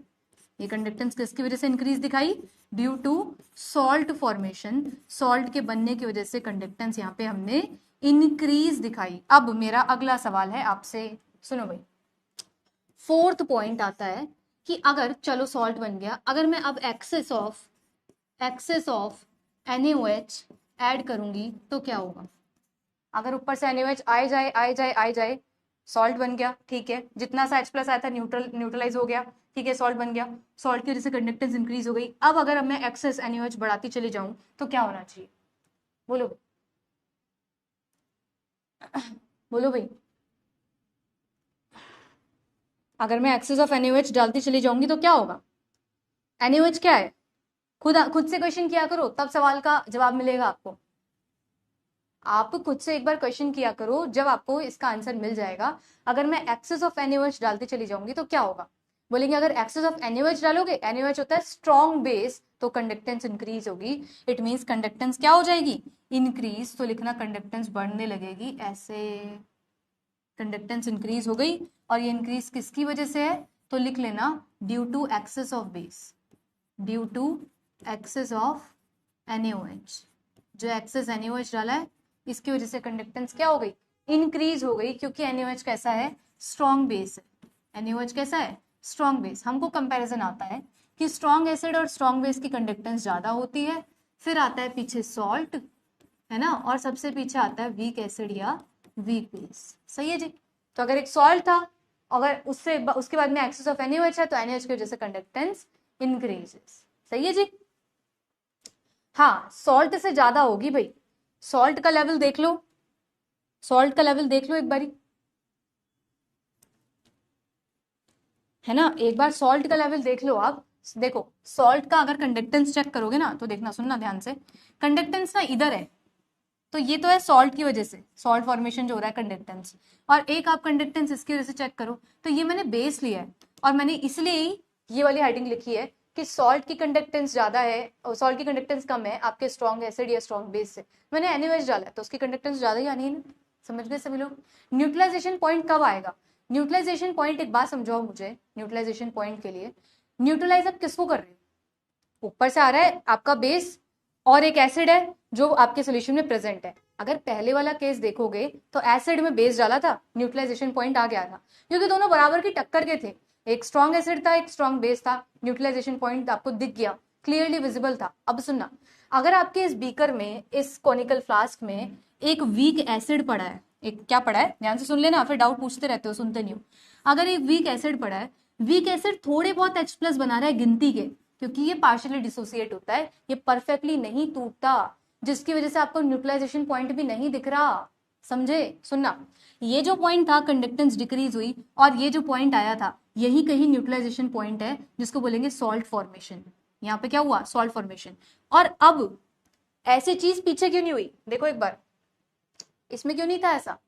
ये कंडक्टेंस किसकी वजह से इंक्रीज दिखाई, due to salt formation, salt के बनने की वजह से कंडक्टेंस यहाँ पे हमने इंक्रीज दिखाई। अब मेरा अगला सवाल है आपसे, सुनो भाई, फोर्थ पॉइंट आता है कि अगर चलो सॉल्ट बन गया, अगर मैं अब एक्सेस ऑफ NaOH ऐड करूंगी तो क्या होगा। अगर ऊपर से NaOH आए जाए आए जाए आए जाए, सॉल्ट बन गया, ठीक है, जितना सा H+ आया था न्यूट्रलाइज हो गया, ठीक है, सॉल्ट बन गया, सॉल्ट की वजह से कंडक्टेंस इंक्रीज हो गई। अब अगर मैं एक्सेस NaOH बढ़ाती चली जाऊं तो क्या होना चाहिए, बोलो बोलो भाई। अगर मैं एक्सेस ऑफ NaOH डालती चली जाऊंगी तो क्या होगा, NaOH क्या है, खुद से क्वेश्चन किया करो तब सवाल का जवाब मिलेगा आपको। आप खुद से एक बार क्वेश्चन किया करो, जब आपको इसका आंसर मिल जाएगा। अगर मैं एक्सेस ऑफ NaOH डालती चली जाऊंगी तो क्या होगा, बोलेंगे अगर एक्सेस ऑफ NaOH डालोगे, NaOH होता है स्ट्रॉन्ग बेस, तो कंडक्टेंस इंक्रीज होगी, इट मींस कंडक्टेंस क्या हो जाएगी, इंक्रीज। तो लिखना कंडक्टेंस बढ़ने लगेगी, ऐसे कंडक्टेंस इंक्रीज हो गई। और ये इंक्रीज किसकी वजह से है, तो लिख लेना due to excess of base, due to excess of NaOH। जो एक्सेस NaOH डाला है इसकी वजह से कंडक्टेंस क्या हो गई, इंक्रीज हो गई, क्योंकि NaOH कैसा है, स्ट्रॉन्ग बेस है। NaOH कैसा है, स्ट्रॉन्ग बेस। हमको कंपैरिजन आता है कि स्ट्रॉन्ग एसिड और स्ट्रॉन्ग बेस की कंडक्टेंस ज्यादा होती है, फिर आता है पीछे सॉल्ट, है ना, और सबसे पीछे आता है वीक एसिड या वीक बेस। सही है जी। तो अगर एक सॉल्ट था, अगर उसके बाद में एक्सेस ऑफ NaOH है तो NaOH की वजह से कंडक्टेंस इंक्रीजेस। सही है जी। हाँ सॉल्ट से ज्यादा होगी भाई, सॉल्ट का लेवल देख लो, सॉल्ट का लेवल देख लो एक बारी, है ना, एक बार सॉल्ट का लेवल देख लो आप। देखो सॉल्ट का अगर कंडक्टेंस चेक करोगे ना तो देखना, सुनना ध्यान से, कंडक्टेंस ना इधर है, तो ये तो है सॉल्ट की वजह से, सॉल्ट फॉर्मेशन जो हो रहा है कंडक्टेंस, और एक आप कंडक्टेंस इसकी वजह से चेक करो, तो ये मैंने बेस लिया है और मैंने इसलिए ही ये वाली हेडिंग लिखी है कि सॉल्ट की कंडक्टेंस ज्यादा है और सॉल्ट की कंडक्टेंस कम है आपके स्ट्रॉन्ग एसिड या स्ट्रॉन्ग बेस से। मैंने NaOH डाला है तो उसकी कंडक्टेंस ज्यादा ही आनी है ना, समझ गए सभी लोग। न्यूट्रलाइजेशन पॉइंट कब आएगा? न्यूट्रलाइजेशन पॉइंट एक बात समझाओ मुझे, न्यूट्रलाइजेशन पॉइंट के लिए न्यूट्रलाइज आप किसको कर रहे हो? ऊपर से आ रहा है आपका बेस और एक एसिड है जो आपके सोल्यूशन में प्रेजेंट है। अगर पहले वाला केस देखोगे तो एसिड में बेस डाला था, न्यूट्रलाइजेशन पॉइंट आ गया था, क्योंकि दोनों बराबर की टक्कर के थे, एक स्ट्रॉन्ग एसिड था एक स्ट्रॉन्ग बेस था, न्यूट्रलाइजेशन पॉइंट आपको दिख गया, क्लियरली विजिबल था। अब सुनना, अगर आपके इस बीकर में, इस कॉनिकल फ्लास्क में एक वीक एसिड पड़ा है, एक क्या पड़ा है ध्यान से सुन लेना, फिर डाउट पूछते रहते हो, सुनते नहीं हो। अगर एक वीक एसिड पड़ा है, वीक एसिड थोड़े बहुत H+ बना रहा है गिनती के, क्योंकि ये पार्शियली डिसोसिएट होता है, ये परफेक्टली नहीं टूटता, जिसकी वजह से आपको न्यूट्रलाइजेशन पॉइंट भी नहीं दिख रहा, समझे? सुनना, ये जो पॉइंट था कंडक्टेंस डिक्रीज हुई और ये जो पॉइंट आया था यही कहीं न्यूट्रलाइजेशन पॉइंट है, जिसको बोलेंगे सॉल्ट फॉर्मेशन। यहाँ पे क्या हुआ? Salt formation. और अब ऐसी चीज पीछे क्यों नहीं हुई? देखो एक बार, इसमें क्यों नहीं था ऐसा?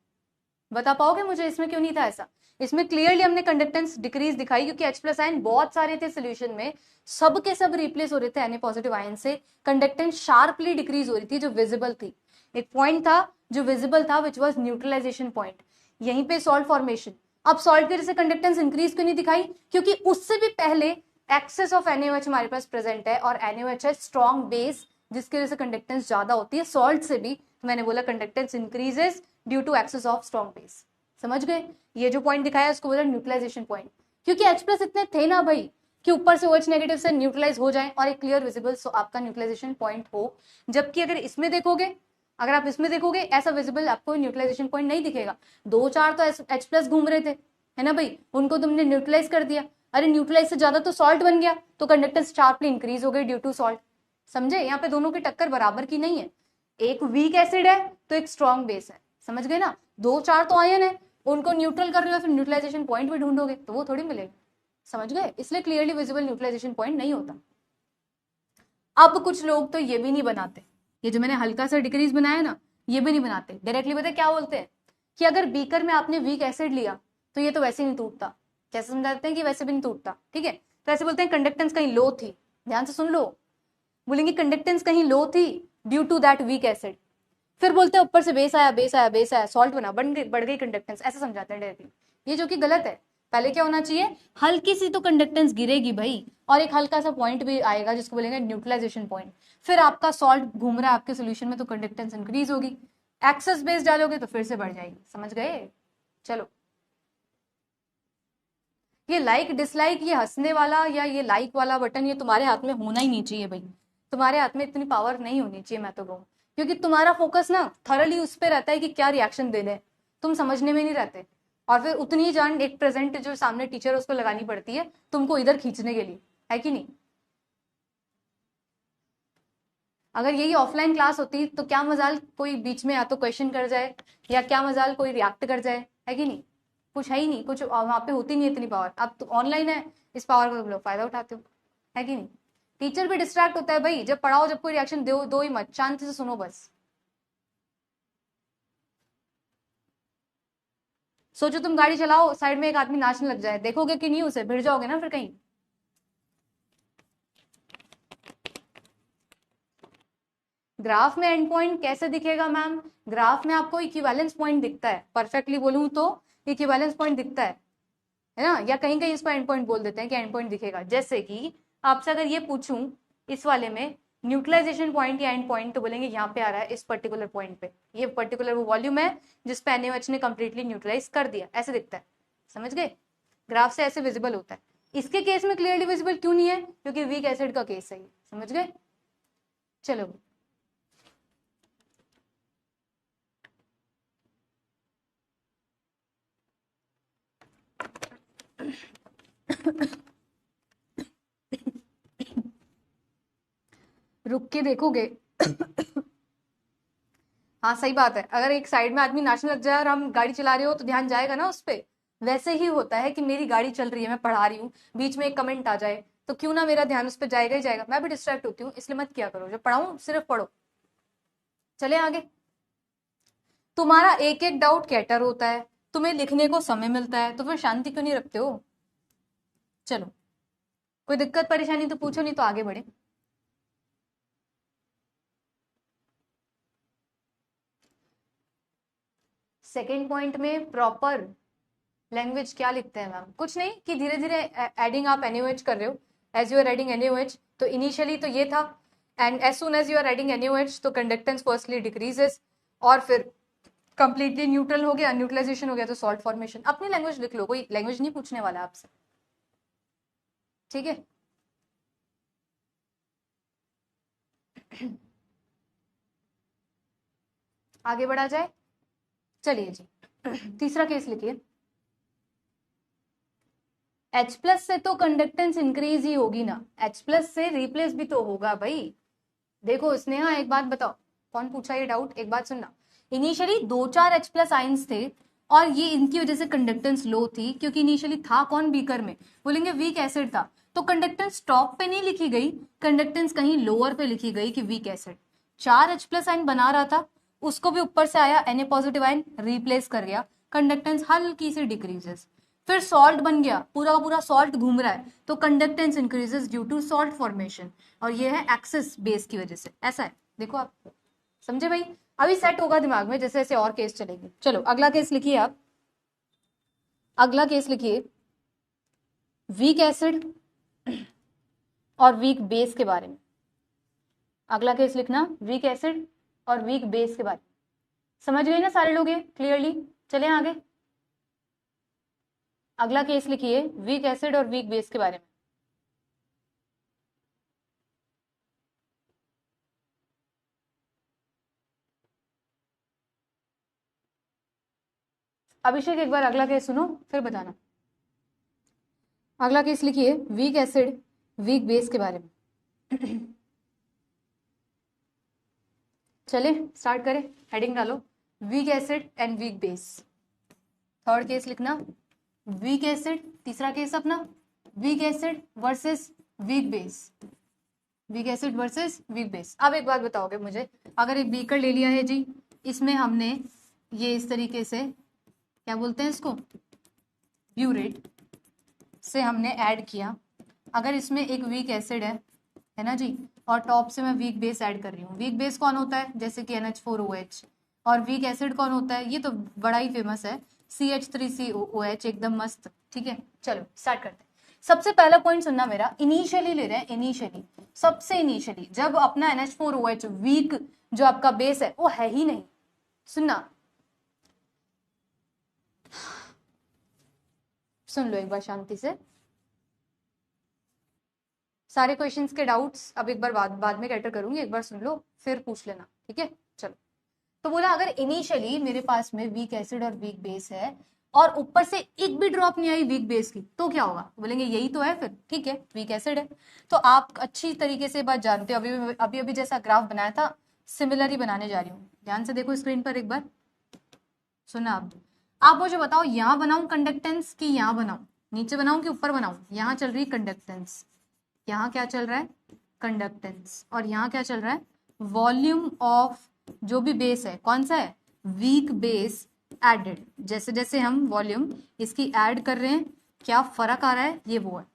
बता पाओगे मुझे इसमें क्यों नहीं था ऐसा? इसमें क्लियरली हमने कंडक्टेंस डिक्रीज दिखाई, क्योंकि H+ आयन बहुत सारे थे सोल्यूशन में, सब के सब रिप्लेस हो रहे थे Na+ आयन से, कंडक्टेंस शार्पली डिक्रीज हो रही थी जो विजिबल थी। एक पॉइंट था जो विजिबल था विच वाज न्यूट्रलाइजेशन पॉइंट, यहीं पे सॉल्ट फॉर्मेशन। अब सॉल्ट की वजह से कंडक्टेंस इंक्रीज क्यों नहीं दिखाई? क्योंकि उससे भी पहले एक्सेस ऑफ NaOH हमारे पास प्रेजेंट है और NaOH है स्ट्रॉन्ग बेस, जिसकी वजह से कंडक्टेंस ज्यादा होती है सॉल्ट से भी। मैंने बोला conductance increases due to excess of strong base, समझ गए? ये जो पॉइंट दिखाया उसको बोला न्यूट्रलाइजेशन पॉइंट, क्योंकि H+ इतने थे ना भाई कि ऊपर से OH नेगेटिव से न्यूट्रलाइज हो जाए और एक क्लियर विजिबल आपका न्यूट्रलाइजेशन पॉइंट हो। जबकि अगर इसमें देखोगे, अगर आप इसमें देखोगे ऐसा विजिबल आपको न्यूट्रलाइजेशन पॉइंट नहीं दिखेगा। 2-4 तो H+ घूम रहे थे, है ना भाई, उनको तुमने न्यूट्रलाइज कर दिया, अरे न्यूट्रलाइज से ज्यादा तो सॉल्ट बन गया, तो कंडक्टेंस शार्पली इंक्रीज हो गई ड्यू टू सॉल्ट। समझे? यहाँ पे दोनों की टक्कर बराबर की नहीं है, एक वीक एसिड है तो एक स्ट्रॉन्ग बेस है, समझ गए ना? 2-4 तो आयन है, उनको न्यूट्रल कर रहे हो, फिर न्यूट्रलाइजेशन पॉइंट भी ढूंढोगे तो वो थोड़ी मिलेगा, समझ गए? इसलिए क्लियरली विजिबल न्यूट्रलाइजेशन पॉइंट नहीं होता। अब कुछ लोग तो ये भी नहीं बनाते, ये जो मैंने हल्का सा डिक्रीज बनाया ना, ये भी नहीं बनाते, डायरेक्टली पता क्या बोलते हैं कि अगर बीकर में आपने वीक एसिड लिया तो ये तो वैसे ही नहीं टूटता। कैसे समझाते हैं कि वैसे भी नहीं टूटता, ठीक है? तो ऐसे बोलते हैं कंडक्टेंस कहीं लो थी, ध्यान से सुन लो, बोलेंगे कंडक्टेंस कहीं लो थी due to that weak acid, फिर बोलते हैं ऊपर से बेस आया बेस आया बेस आया, सॉल्ट बना, बढ़ गई कंडक्टेंस, ऐसा समझाते हैं डायरेक्टली, ये जो कि गलत है। पहले क्या होना चाहिए, हल्की सी तो कंडक्टेंस गिरेगी भाई, और एक हल्का सा पॉइंट भी आएगा जिसको बोलेंगे न्यूट्रलाइजेशन पॉइंट, फिर आपका सॉल्ट घूम रहा है आपके सोल्यूशन में तो कंडक्टेंस इंक्रीज होगी, एक्सेस बेस डालोगे तो फिर से बढ़ जाएगी, समझ गए? चलो, ये लाइक डिसलाइक, ये हंसने वाला या ये लाइक वाला बटन, ये तुम्हारे हाथ में होना ही नहीं चाहिए भाई, तुम्हारे हाथ में इतनी पावर नहीं होनी चाहिए, मैं तो कहूँ, क्योंकि तुम्हारा फोकस ना थरली उस पर रहता है कि क्या रिएक्शन देने हैं, तुम समझने में नहीं रहते, और फिर उतनी ही जान एक प्रेजेंट जो सामने टीचर उसको लगानी पड़ती है तुमको इधर खींचने के लिए, है कि नहीं? अगर यही ऑफलाइन क्लास होती तो क्या मजाल कोई बीच में या तो क्वेश्चन कर जाए या क्या मजाल कोई रिएक्ट कर जाए, है कि नहीं? कुछ है ही नहीं, कुछ वहां पे होती नहीं इतनी पावर। अब तो ऑनलाइन है, इस पावर का तुम लोग फायदा उठाते हो, है कि नहीं? टीचर भी डिस्ट्रैक्ट होता है भाई, जब पढ़ाओ जब कोई रिएक्शन दो ही मत, शांति से सुनो बस। सोचो तुम गाड़ी चलाओ, साइड में एक आदमी नाचने लग जाए, देखोगे कि नहीं उसे? भिड़ जाओगे ना फिर कहीं। ग्राफ में एंड पॉइंट कैसे दिखेगा मैम? ग्राफ में आपको इक्विवेलेंस पॉइंट दिखता है, परफेक्टली बोलूं तो इक्विवेलेंस पॉइंट दिखता है ना? या कहीं कहीं इसको एंड पॉइंट बोल देते हैं कि एंड पॉइंट दिखेगा। जैसे कि आपसे अगर ये पूछूं इस वाले में न्यूट्रलाइजेशन पॉइंट या एंड पॉइंट, तो बोलेंगे यहाँ पे आ रहा है इस पर्टिकुलर पॉइंट पे, ये पर्टिकुलर वो वॉल्यूम है जिसपे NaOH ने कंप्लीटली न्यूट्रलाइज कर दिया, ऐसे दिखता है, समझ गए? ग्राफ से ऐसे विजिबल होता है। इसके केस में क्लियरली विजिबल क्यों नहीं है? क्योंकि वीक एसिड का केस है, समझ गए? चलो, रुक के देखोगे हाँ सही बात है, अगर एक साइड में आदमी नाचने लग जाए और हम गाड़ी चला रहे हो तो ध्यान जाएगा ना उस पे। वैसे ही होता है कि मेरी गाड़ी चल रही है, मैं पढ़ा रही हूँ, बीच में एक कमेंट आ जाए तो क्यों ना मेरा ध्यान उस पर जाएगा ही जाएगा, मैं भी डिस्ट्रैक्ट होती हूँ, इसलिए मत किया करो, जब पढ़ाऊं सिर्फ पढ़ो। चले आगे। तुम्हारा एक एक डाउट कैटर होता है, तुम्हें लिखने को समय मिलता है, तो फिर शांति क्यों नहीं रखते हो? चलो, कोई दिक्कत परेशानी तो पूछो, नहीं तो आगे बढ़े। सेकेंड पॉइंट में प्रॉपर लैंग्वेज क्या लिखते हैं मैम? कुछ नहीं कि धीरे धीरे एडिंग आप एनओएच कर रहे हो, as you are adding NaOH, तो इनिशियली तो ये था, and as soon as you are adding NaOH तो कंडक्टेंस फर्स्टली डिक्रीजेस, और फिर कंप्लीटली न्यूट्रल हो गया, न्यूट्रलाइजेशन हो गया तो सॉल्ट फॉर्मेशन। अपनी लैंग्वेज लिख लो, कोई लैंग्वेज नहीं पूछने वाला आपसे, ठीक है? आगे बढ़ा जाए, चलिए जी। तीसरा केस लिखिए। H प्लस से तो कंडक्टेंस इंक्रीज ही होगी ना, H प्लस से रिप्लेस भी तो होगा भाई। देखो स्नेहा, एक बात बताओ, कौन पूछा ये डाउट, एक बात सुनना। इनिशियली 2-4 H प्लस आइंस थे, और ये इनकी वजह से कंडक्टेंस लो थी, क्योंकि इनिशियली था कौन बीकर में, बोलेंगे वीक एसिड था, तो कंडक्टेंस टॉप पे नहीं लिखी गई, कंडक्टेंस कहीं लोअर पे लिखी गई कि वीक एसिड। 4 H प्लस आइन बना रहा था, उसको भी ऊपर से आया Na पॉजिटिव आइन रिप्लेस कर गया, कंडक्टेंस हल्की सी डिक्रीजेस। फिर सॉल्ट बन गया, पूरा पूरा सॉल्ट घूम रहा है, तो conductance increases due to salt formation, और ये है एक्सेस बेस की वजह से, ऐसा है। देखो आप समझे भाई, अभी सेट होगा दिमाग में जैसे जैसे और केस चलेंगे। चलो अगला केस लिखिए आप, अगला केस लिखिए वीक एसिड और वीक बेस के बारे में। अगला केस लिखना वीक एसिड और वीक बेस के बारे में। समझ गए ना सारे लोग ये क्लियरली? चले आगे, अगला केस लिखिए वीक एसिड और वीक बेस के बारे में। अभिषेक एक बार अगला केस सुनो फिर बताना। अगला केस लिखिए वीक एसिड वीक बेस के बारे में। चले स्टार्ट करें, हेडिंग डालो weak acid and weak base. Third case लिखना वीक एसिड, तीसरा केस अपना weak acid versus weak base, weak acid versus weak base. अब एक बात बताओगे मुझे, अगर एक बीकर ले लिया है जी, इसमें हमने ये इस तरीके से क्या बोलते हैं इसको, ब्यूरेट से हमने ऐड किया, अगर इसमें एक वीक एसिड है ना जी, और टॉप से मैं वीक बेस ऐड कर रही हूँ। वीक बेस कौन होता है, जैसे कि NH4OH, और वीक एसिड कौन होता है, ये तो बड़ा ही फेमस है, CH3COOH, एकदम मस्त। ठीक है चलो स्टार्ट करते हैं। सबसे पहला पॉइंट सुनना मेरा, इनिशियली ले रहे हैं, इनिशियली सबसे इनिशियली जब अपना NH4OH वीक जो आपका बेस है वो है ही नहीं, सुनना सुन लो एक बार शांति से, सारे क्वेश्चंस के डाउट्स अब एक बार बाद में कैटर करूंगी, एक बार सुन लो फिर पूछ लेना, ठीक है? चलो, तो बोला अगर इनिशियली मेरे पास में वीक एसिड और वीक बेस है, और ऊपर से एक भी ड्रॉप नहीं आई वीक बेस की, तो क्या होगा? बोलेंगे यही तो है, फिर ठीक है वीक एसिड है। तो आप अच्छी तरीके से बात जानते हो, अभी अभी जैसा ग्राफ बनाया था सिमिलर ही बनाने जा रही हूँ, ध्यान से देखो स्क्रीन पर एक बार, सुना आप मुझे बताओ यहाँ बनाऊं कंडक्टेंस कि यहाँ बनाऊं, नीचे बनाऊं कि ऊपर बनाऊं? यहाँ चल रही कंडक्टेंस, यहाँ क्या चल रहा है कंडक्टेंस, और यहाँ क्या चल रहा है वॉल्यूम ऑफ जो भी बेस है, कौन सा है वीक बेस एडेड। जैसे जैसे हम वॉल्यूम इसकी ऐड कर रहे हैं क्या फर्क आ रहा है, ये वो है।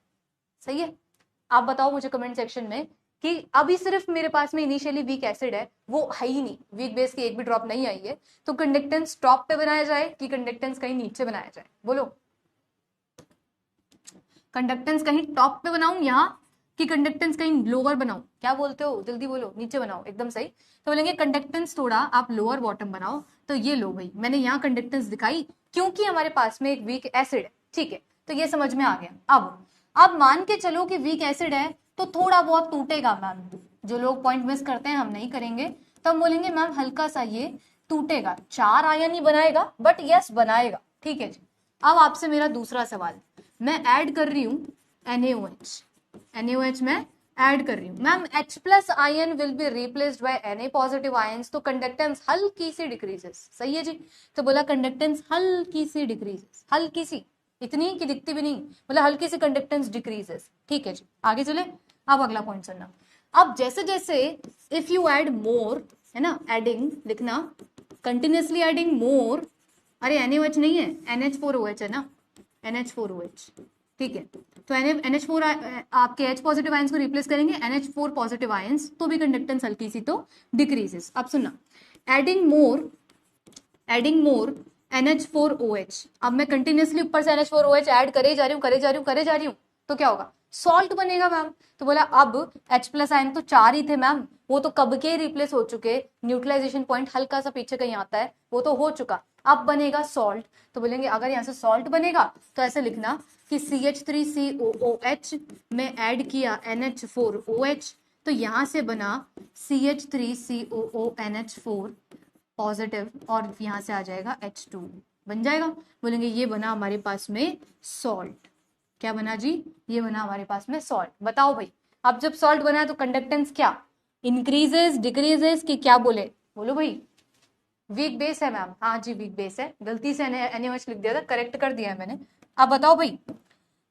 सही है? आप बताओ मुझे कमेंट सेक्शन में कि अभी सिर्फ मेरे पास में इनिशियली वीक एसिड है, वो है ही नहीं, वीक बेस की एक भी ड्रॉप नहीं आई है, तो कंडक्टेंस टॉप पे बनाया जाए कि कंडक्टेंस कहीं नीचे बनाया जाए? बोलो, कंडक्टेंस कहीं टॉप पे बनाऊं यहाँ कि कंडक्टेंस कहीं लोअर बनाऊं? क्या बोलते हो, जल्दी बोलो, नीचे बनाओ, एकदम सही। तो बोलेंगे कंडक्टेंस थोड़ा आप लोअर बॉटम बनाओ। तो ये लो भाई, मैंने यहाँ कंडक्टेंस दिखाई क्योंकि हमारे पास में एक वीक एसिड है, ठीक है? तो ये समझ में आ गया। अब मान के चलो कि वीक एसिड है तो थोड़ा बहुत टूटेगा मैम, जो लोग पॉइंट मिस करते हैं हम नहीं करेंगे, तो हम बोलेंगे मैम हल्का सा ये टूटेगा, 4 आयन ही बनाएगा बट यस बनाएगा, ठीक है जी। अब आपसे मेरा दूसरा सवाल, मैं ऐड कर रही हूँ NaOH में ऐड कर रही हूँ ma'am, H plus ion will be replaced by Na positive ions, तो कंडक्टेंस हल्की सी डिक्रीजेस, सही है जी? तो बोला कंडक्टेंस हल्की सी डिक्रीजेस, हल्की सी, इतनी कि दिखती भी नहीं, मतलब हल्की सी कंडक्टेंस डिक्रीजेस। ठीक है जी, आगे चले। अब अगला पॉइंट सुनना। अब जैसे जैसे इफ यू ऐड मोर, है ना, एडिंग लिखना, कंटिन्यूसली एडिंग मोर, अरे NaOH नहीं है, NH4OH है ना, NH4OH। ठीक है, तो NH4 आपके H पॉजिटिव आयंस को रिप्लेस करेंगे NH4 पॉजिटिव आयंस, तो भी कंडक्टेंस हल्की सी तो डिक्रीजेस। अब सुनना, एडिंग मोर NH4OH, अब मैं कंटिन्यूसली ऊपर से NH4OH ऐड करे जा रही हूँ, तो क्या होगा, सॉल्ट बनेगा मैम। तो बोला अब H+ आयन तो 4 ही थे मैम, वो तो कब के रिप्लेस हो चुके, न्यूट्रलाइजेशन पॉइंट हल्का सा पीछे कहीं आता है, वो तो हो चुका, अब बनेगा सॉल्ट। तो बोलेंगे अगर यहाँ से सॉल्ट बनेगा तो ऐसे लिखना कि CH3COOH में ऐड किया NH4OH, तो यहां से बना CH3COONH4 पॉजिटिव, और यहां से आ जाएगा H2, बन जाएगा। बोलेंगे ये बना हमारे पास में सॉल्ट। क्या बना जी, ये बना हमारे पास में सॉल्ट। बताओ भाई, अब जब सॉल्ट बना है तो कंडक्टेंस क्या इंक्रीजेस डिक्रीजेस कि क्या बोले, बोलो भाई। वीक बेस है मैम, हाँ जी वीक बेस है, गलती से NaOH लिख दिया था, करेक्ट कर दिया है मैंने। अब बताओ भाई,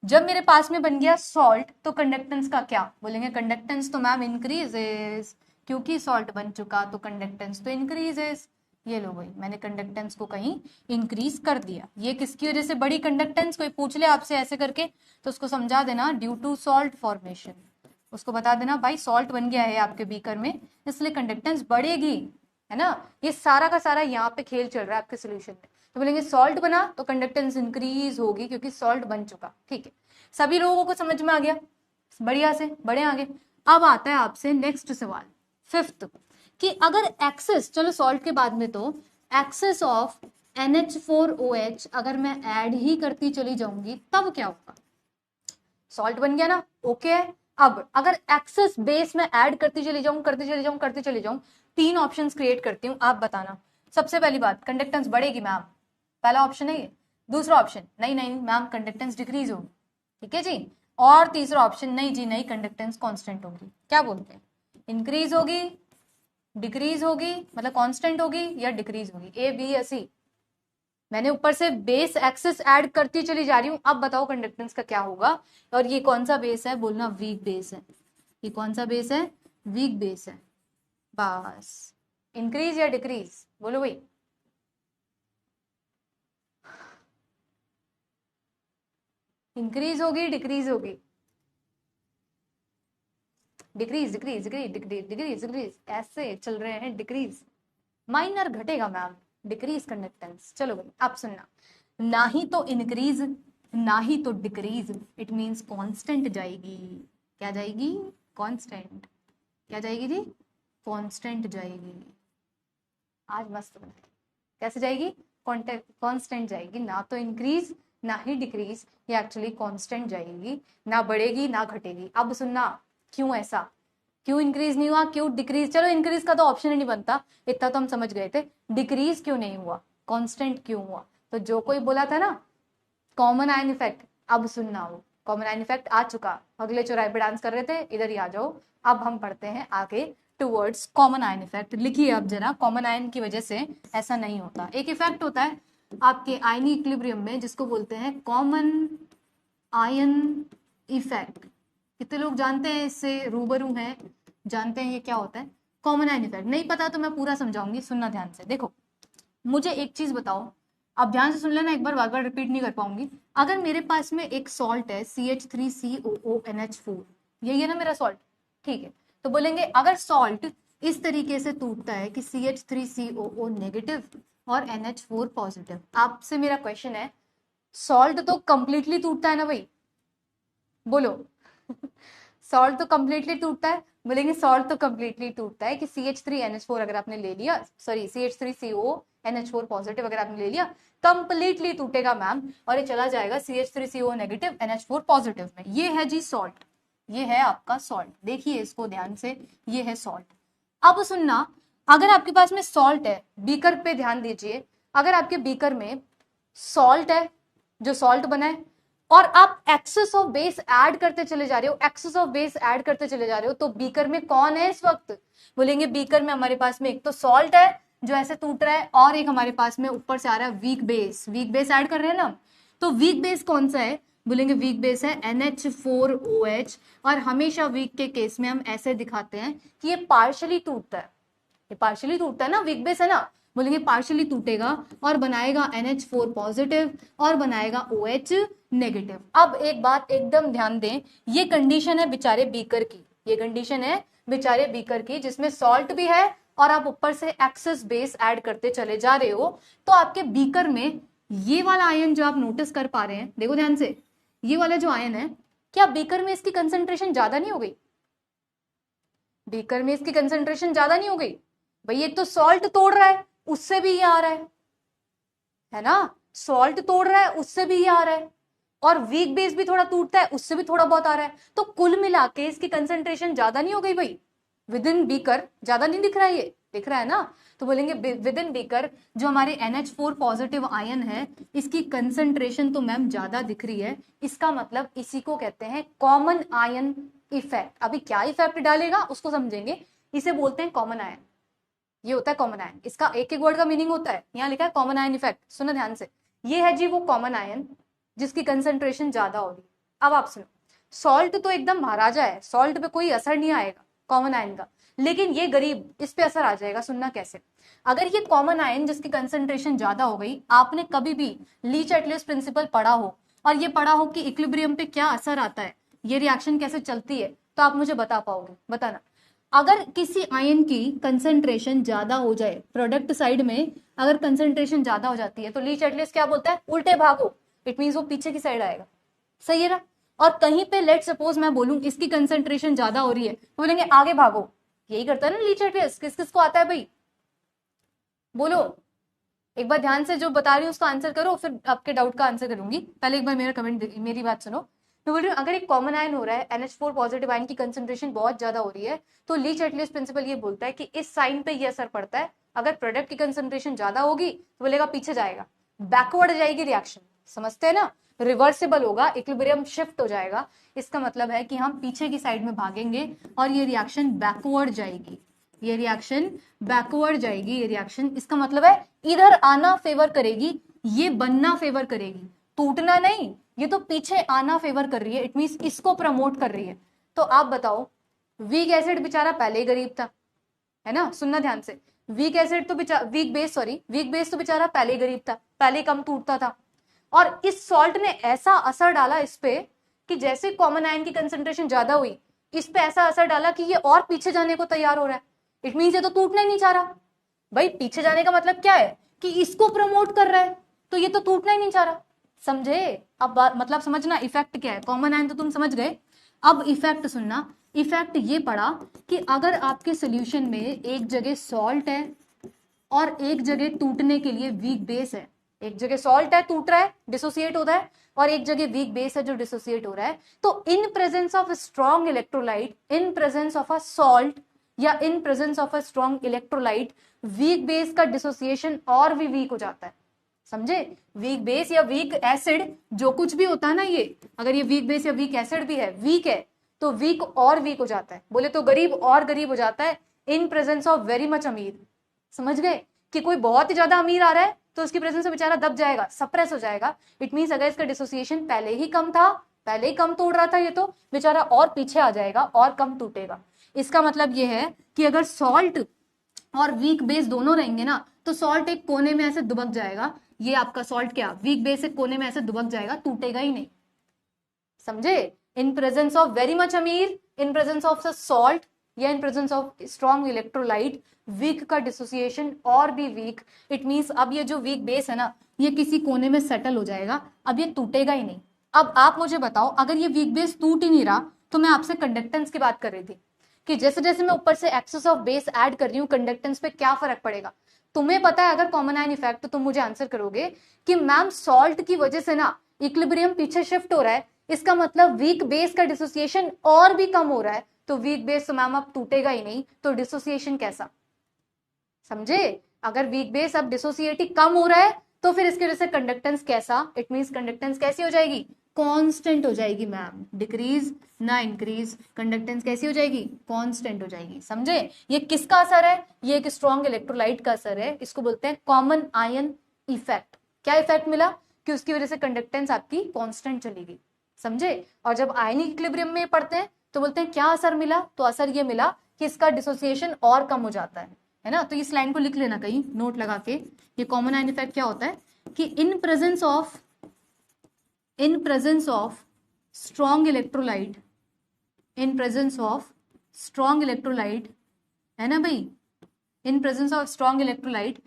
जब मेरे पास में बन गया सॉल्ट तो कंडक्टेंस का क्या, बोलेंगे कंडक्टेंस तो मैम इंक्रीजेस, क्योंकि सॉल्ट बन चुका तो कंडक्टेंस तो इंक्रीजेस। ये लो भाई, मैंने कंडक्टेंस को कहीं इंक्रीज कर दिया। ये किसकी वजह से बड़ी कंडक्टेंस, कोई पूछ ले आपसे ऐसे करके तो उसको समझा देना ड्यू टू सॉल्ट फॉर्मेशन, उसको बता देना भाई सॉल्ट बन गया है आपके बीकर में, इसलिए कंडक्टेंस बढ़ेगी, है ना। ये सारा का सारा यहाँ पे खेल चल रहा है आपके सोल्यूशन में। तो बोलेंगे सॉल्ट बना तो कंडक्टेंस इंक्रीज होगी क्योंकि सॉल्ट बन चुका। ठीक है, सभी लोगों को समझ में आ गया, बढ़िया से बढ़े आगे। अब आता है आपसे नेक्स्ट सवाल, फिफ्थ, कि अगर एक्सेस, चलो सॉल्ट के बाद में तो एक्सेस ऑफ NH4OH अगर मैं ऐड ही करती चली जाऊंगी तब क्या होगा, सॉल्ट बन गया ना, ओके है। अब अगर एक्सेस बेस में ऐड करती चली जाऊं, 3 ऑप्शंस क्रिएट करती हूं, आप बताना। सबसे पहली बात, कंडक्टेंस बढ़ेगी मैम, पहला ऑप्शन है ये। दूसरा ऑप्शन, नहीं नहीं मैम कंडक्टेंस डिक्रीज होगी, ठीक है जी। और तीसरा ऑप्शन, नहीं जी नहीं कंडक्टेंस कांस्टेंट होगी। क्या बोलते हैं, इंक्रीज होगी, डिक्रीज होगी, मतलब कांस्टेंट होगी या डिक्रीज होगी, A B या C। मैंने ऊपर से बेस एक्सेस ऐड करती चली जा रही हूं, अब बताओ कंडक्टेंस का क्या होगा। और ये कौन सा बेस है, बोलना वीक बेस है। ये कौन सा बेस है, वीक बेस है। बस, इंक्रीज या डिक्रीज, बोलो भाई। इंक्रीज होगी डिक्रीज होगी, decrease decrease decrease decrease decrease decrease, ऐसे चल रहे हैं डिक्रीज, माइनर घटेगा मैम, डिक्रीज कंडक्टेंस। चलो भाई आप सुनना, ना ही तो इंक्रीज ना ही तो डिक्रीज, इट मींस कांस्टेंट जाएगी। क्या जाएगी, कांस्टेंट। क्या जाएगी जी, कांस्टेंट जाएगी। आज मस्त बना, कैसे जाएगी, कांस्टेंट जाएगी, ना तो इंक्रीज ना ही डिक्रीज, ये एक्चुअली कांस्टेंट जाएगी, ना बढ़ेगी ना घटेगी। अब सुनना, क्यों ऐसा, क्यों इंक्रीज नहीं हुआ, क्यों डिक्रीज, चलो इंक्रीज का तो ऑप्शन ही नहीं बनता, इतना तो हम समझ गए थे। डिक्रीज क्यों नहीं हुआ, कांस्टेंट क्यों हुआ, तो जो कोई बोला था ना कॉमन आयन इफेक्ट, अब सुनना, वो कॉमन आयन इफेक्ट आ चुका, अगले चौराहे पे डांस कर रहे थे, इधर ही आ जाओ। अब हम पढ़ते हैं आगे टुवर्ड्स कॉमन आयन इफेक्ट। लिखिए अब जरा, कॉमन आयन की वजह से ऐसा नहीं होता। एक इफेक्ट होता है आपके आयनी इक्विलिब्रियम में जिसको बोलते हैं कॉमन आयन इफेक्ट। कितने लोग जानते हैं, इससे रूबरू हैं, जानते हैं ये क्या होता है कॉमन आयन इफेक्ट। नहीं पता तो मैं पूरा समझाऊंगी, सुनना ध्यान से। देखो मुझे एक चीज बताओ, आप ध्यान से सुन लेना, एक बार बार रिपीट नहीं कर पाऊंगी। अगर मेरे पास में एक सॉल्ट है CH3COONH4, यही है ना मेरा सॉल्ट, ठीक है। तो बोलेंगे अगर सॉल्ट इस तरीके से टूटता है कि CH3COO नेगेटिव और NH4 पॉजिटिव, आपसे मेरा क्वेश्चन है, सॉल्ट तो कंप्लीटली टूटता है ना भाई, बोलो सॉल्ट तो कंप्लीटली टूटता है, बोलेंगे सॉल्ट तो कंप्लीटली टूटता है कि CH3NH4 अगर आपने ले लिया, सॉरी CH3CONH4 पॉजिटिव अगर आपने ले लिया, कंप्लीटली टूटेगा मैम, और ये चला जाएगा CH3CO नेगेटिव NH4 पॉजिटिव में। ये है जी सॉल्ट, ये है आपका सॉल्ट, देखिए इसको ध्यान से, ये है सॉल्ट। अब सुनना, अगर आपके पास में सॉल्ट है, बीकर पे ध्यान दीजिए, अगर आपके बीकर में सॉल्ट है, जो सॉल्ट बना है, और आप एक्सेस ऑफ बेस ऐड करते चले जा रहे हो, एक्सेस ऑफ बेस ऐड करते चले जा रहे हो, तो बीकर में कौन है इस वक्त, बोलेंगे बीकर में हमारे पास में एक तो सॉल्ट है जो ऐसे टूट रहा है, और एक हमारे पास में ऊपर से आ रहा है weak base. Weak base add कर रहे हैं ना, तो वीक बेस कौन सा है, बोलेंगे वीक बेस है NH4OH, और हमेशा वीक के केस में हम ऐसे दिखाते हैं कि ये पार्शियली टूटता है, ये पार्शियली टूटता है ना, वीक बेस है ना, बोलेंगे पार्शियली टूटेगा और बनाएगा NH4 पॉजिटिव और बनाएगा OH नेगेटिव। अब एक बात एकदम ध्यान दें, ये कंडीशन है बेचारे बीकर की, ये कंडीशन है बेचारे बीकर की जिसमें सॉल्ट भी है और आप ऊपर से एक्सेस बेस ऐड करते चले जा रहे हो, तो आपके बीकर में ये वाला आयन जो आप नोटिस कर पा रहे हैं, देखो ध्यान से, ये वाला जो आयन है, क्या बीकर में इसकी कंसेंट्रेशन ज्यादा नहीं हो गई, बीकर में इसकी कंसेंट्रेशन ज्यादा नहीं हो गई भाई, एक तो सॉल्ट तोड़ रहा है उससे भी ये आ रहा है ना, सॉल्ट तोड़ रहा है उससे भी ये आ रहा है, और वीक बेस भी थोड़ा टूटता है उससे भी थोड़ा बहुत आ रहा है, तो कुल मिला के इसकी कंसेंट्रेशन ज्यादा नहीं हो गई भाई, विद इन बीकर ज्यादा नहीं दिख रहा है, ये दिख रहा है ना, तो बोलेंगे विद इन बीकर जो हमारे NH4 पॉजिटिव आयन है इसकी कंसेंट्रेशन तो मैम ज्यादा दिख रही है, इसका मतलब इसी को कहते हैं कॉमन आयन इफेक्ट। अभी क्या इफेक्ट डालेगा उसको समझेंगे, इसे बोलते हैं कॉमन आयन, ये होता है कॉमन आयन, इसका एक एक वर्ड का मीनिंग होता है, यहाँ लिखा है कॉमन आयन इफेक्ट, सुनो ध्यान से, ये है जी वो कॉमन आयन जिसकी कंसेंट्रेशन ज्यादा होगी। अब आप सुनो, सॉल्ट तो एकदम महाराजा है, सॉल्ट पे कोई असर नहीं आएगा कॉमन आयन का, लेकिन ये गरीब, इस पे असर आ जाएगा, सुनना कैसे। अगर ये कॉमन आयन जिसकी कंसेंट्रेशन ज्यादा हो गई, आपने कभी भी लीच-एटलियस प्रिंसिपल पढ़ा हो और ये पढ़ा हो कि इक्विलिब्रियम पे क्या असर आता है, ये रिएक्शन कैसे चलती है, तो आप मुझे बता पाओगे, बताना। अगर किसी आयन की कंसेंट्रेशन ज्यादा हो जाए, प्रोडक्ट साइड में अगर कंसेंट्रेशन ज्यादा हो जाती है, तो लीच-एटलियस क्या बोलता है, उल्टे भागो, इट मींस वो पीछे की साइड आएगा, सही है ना। और कहीं पे लेट सपोज मैं बोलूं इसकी कंसेंट्रेशन ज्यादा हो रही है, तो बोलेंगे आगे भागो, यही करता है ना लीच-एटलियस, किस किस को आता है भाई, बोलो एक बार ध्यान से, जो बता रही हूँ उसका आंसर करो, फिर आपके डाउट का आंसर करूंगी, पहले एक बार मेरा कमेंट, मेरी बात सुनो। मैं बोल रही हूँ अगर एक कॉमन आयन हो रहा है, NH4 पॉजिटिव आयन की कंसेंट्रेशन बहुत ज्यादा हो रही है, तो लीच-एटलियस प्रिंसिपल ये बोलता है कि इस साइन पे ये असर पड़ता है, अगर प्रोडक्ट की कंसेंट्रेशन ज्यादा होगी तो बोलेगा पीछे जाएगा, बैकवर्ड जाएगी रिएक्शन, समझते हैं ना, रिवर्सिबल होगा, इक्विलिब्रियम शिफ्ट हो जाएगा, इसका मतलब है कि हम पीछे की साइड में भागेंगे और ये रिएक्शन बैकवर्ड जाएगी, ये रिएक्शन बैकवर्ड जाएगी, ये रिएक्शन, इसका मतलब है इधर आना फेवर करेगी, ये बनना फेवर करेगी, टूटना नहीं, ये तो पीछे आना फेवर कर रही है, इट मींस इसको प्रमोट कर रही है। तो आप बताओ, वीक एसिड बेचारा पहले ही गरीब था, है ना, सुनना ध्यान से, वीक एसिड तो वीक बेस तो बेचारा पहले ही गरीब था, पहले कम टूटता था, और इस सॉल्ट ने ऐसा असर डाला इस पे कि जैसे कॉमन आयन की कंसेंट्रेशन ज्यादा हुई, इस पे ऐसा असर डाला कि ये और पीछे जाने को तैयार हो रहा है, इट मींस ये तो टूटना ही नहीं चाह रहा भाई, पीछे जाने का मतलब क्या है कि इसको प्रमोट कर रहा है, तो ये तो टूटना ही नहीं चाह रहा, समझे। अब मतलब समझना इफेक्ट क्या है, कॉमन आयन तो तुम समझ गए, अब इफेक्ट सुनना, इफेक्ट ये पड़ा कि अगर आपके सोल्यूशन में एक जगह सॉल्ट है और एक जगह टूटने के लिए वीक बेस है, एक जगह सॉल्ट है टूट रहा है, डिसोसिएट होता है, और एक जगह वीक बेस है जो डिसोसिएट हो रहा है, तो in presence of strong electrolyte, in presence of a salt या in presence of a strong electrolyte, weak base का डिसोसिएशन और भी वीक हो जाता है, समझे। वीक बेस या वीक एसिड जो कुछ भी होता है ना, ये अगर ये वीक बेस या वीक एसिड भी है, वीक है तो वीक और वीक हो जाता है, बोले तो गरीब और गरीब हो जाता है इन प्रेजेंस ऑफ वेरी मच अमीर, समझ गए कि कोई बहुत ही ज्यादा अमीर आ रहा है तो उसकी प्रेजेंस में बेचारा दब जाएगा, सप्रेस हो जाएगा, इट मींस अगर इसका डिसोसिएशन पहले ही कम था, पहले ही कम तोड़ रहा था, ये तो बेचारा और पीछे आ जाएगा और कम टूटेगा। इसका मतलब ये है कि अगर सॉल्ट और वीक बेस दोनों रहेंगे ना, तो सॉल्ट एक कोने में ऐसे दुबक जाएगा, ये आपका सॉल्ट क्या, वीक बेस एक कोने में ऐसे दुबक जाएगा, टूटेगा ही नहीं, समझे। In presence of very much अमीर, इन प्रेजेंस ऑफ सॉल्ट या in presence of strong electrolyte, weak का डिसोसिएशन और भी वीक, इट मींस अब ये जो वीक बेस है ना, ये किसी कोने में सेटल हो जाएगा, अब ये टूटेगा ही नहीं। अब आप मुझे बताओ, अगर ये वीक बेस टूट ही नहीं रहा, तो मैं आपसे कंडक्टेंस की बात कर रही थी कि जैसे जैसे मैं ऊपर से एक्सेस ऑफ बेस ऐड कर रही हूँ, कंडक्टेंस पे क्या फर्क पड़ेगा। तुम्हें पता है अगर कॉमन आयन इफेक्ट, तो तुम मुझे आंसर करोगे कि मैम सॉल्ट की वजह से ना इक्विलिब्रियम पीछे शिफ्ट हो रहा है, इसका मतलब वीक बेस का डिसोसिएशन और भी कम हो रहा है, तो वीक बेस तो मैम अब टूटेगा ही नहीं, तो डिसोसिएशन कैसा, समझे। अगर वीक बेस अब डिसोसिएट कम हो रहा है, तो फिर इसकी वजह से कंडक्टेंस कैसा, इट मींस कंडक्टेंस कैसी हो जाएगी, कांस्टेंट हो जाएगी मैम, डिक्रीज ना इंक्रीज, कंडक्टेंस कैसी हो जाएगी, कांस्टेंट हो जाएगी, समझे। ये किसका असर है, ये एक स्ट्रॉन्ग इलेक्ट्रोलाइट का असर है, इसको बोलते हैं कॉमन आयन इफेक्ट। क्या इफेक्ट मिला कि उसकी वजह से कंडक्टेंस आपकी कांस्टेंट चली गई, समझे। और जब आयनिक इक्विलिब्रियम में पढ़ते हैं तो बोलते हैं क्या असर मिला, तो असर ये मिला कि इसका डिसोसिएशन और कम हो जाता है ना। तो इस लाइन को लिख लेना कहीं नोट लगा के। ये कॉमन आयन इफेक्ट क्या होता है कि इन presence of strong electrolyte, in presence of strong electrolyte, है ना भाई, इन presence of strong electrolyte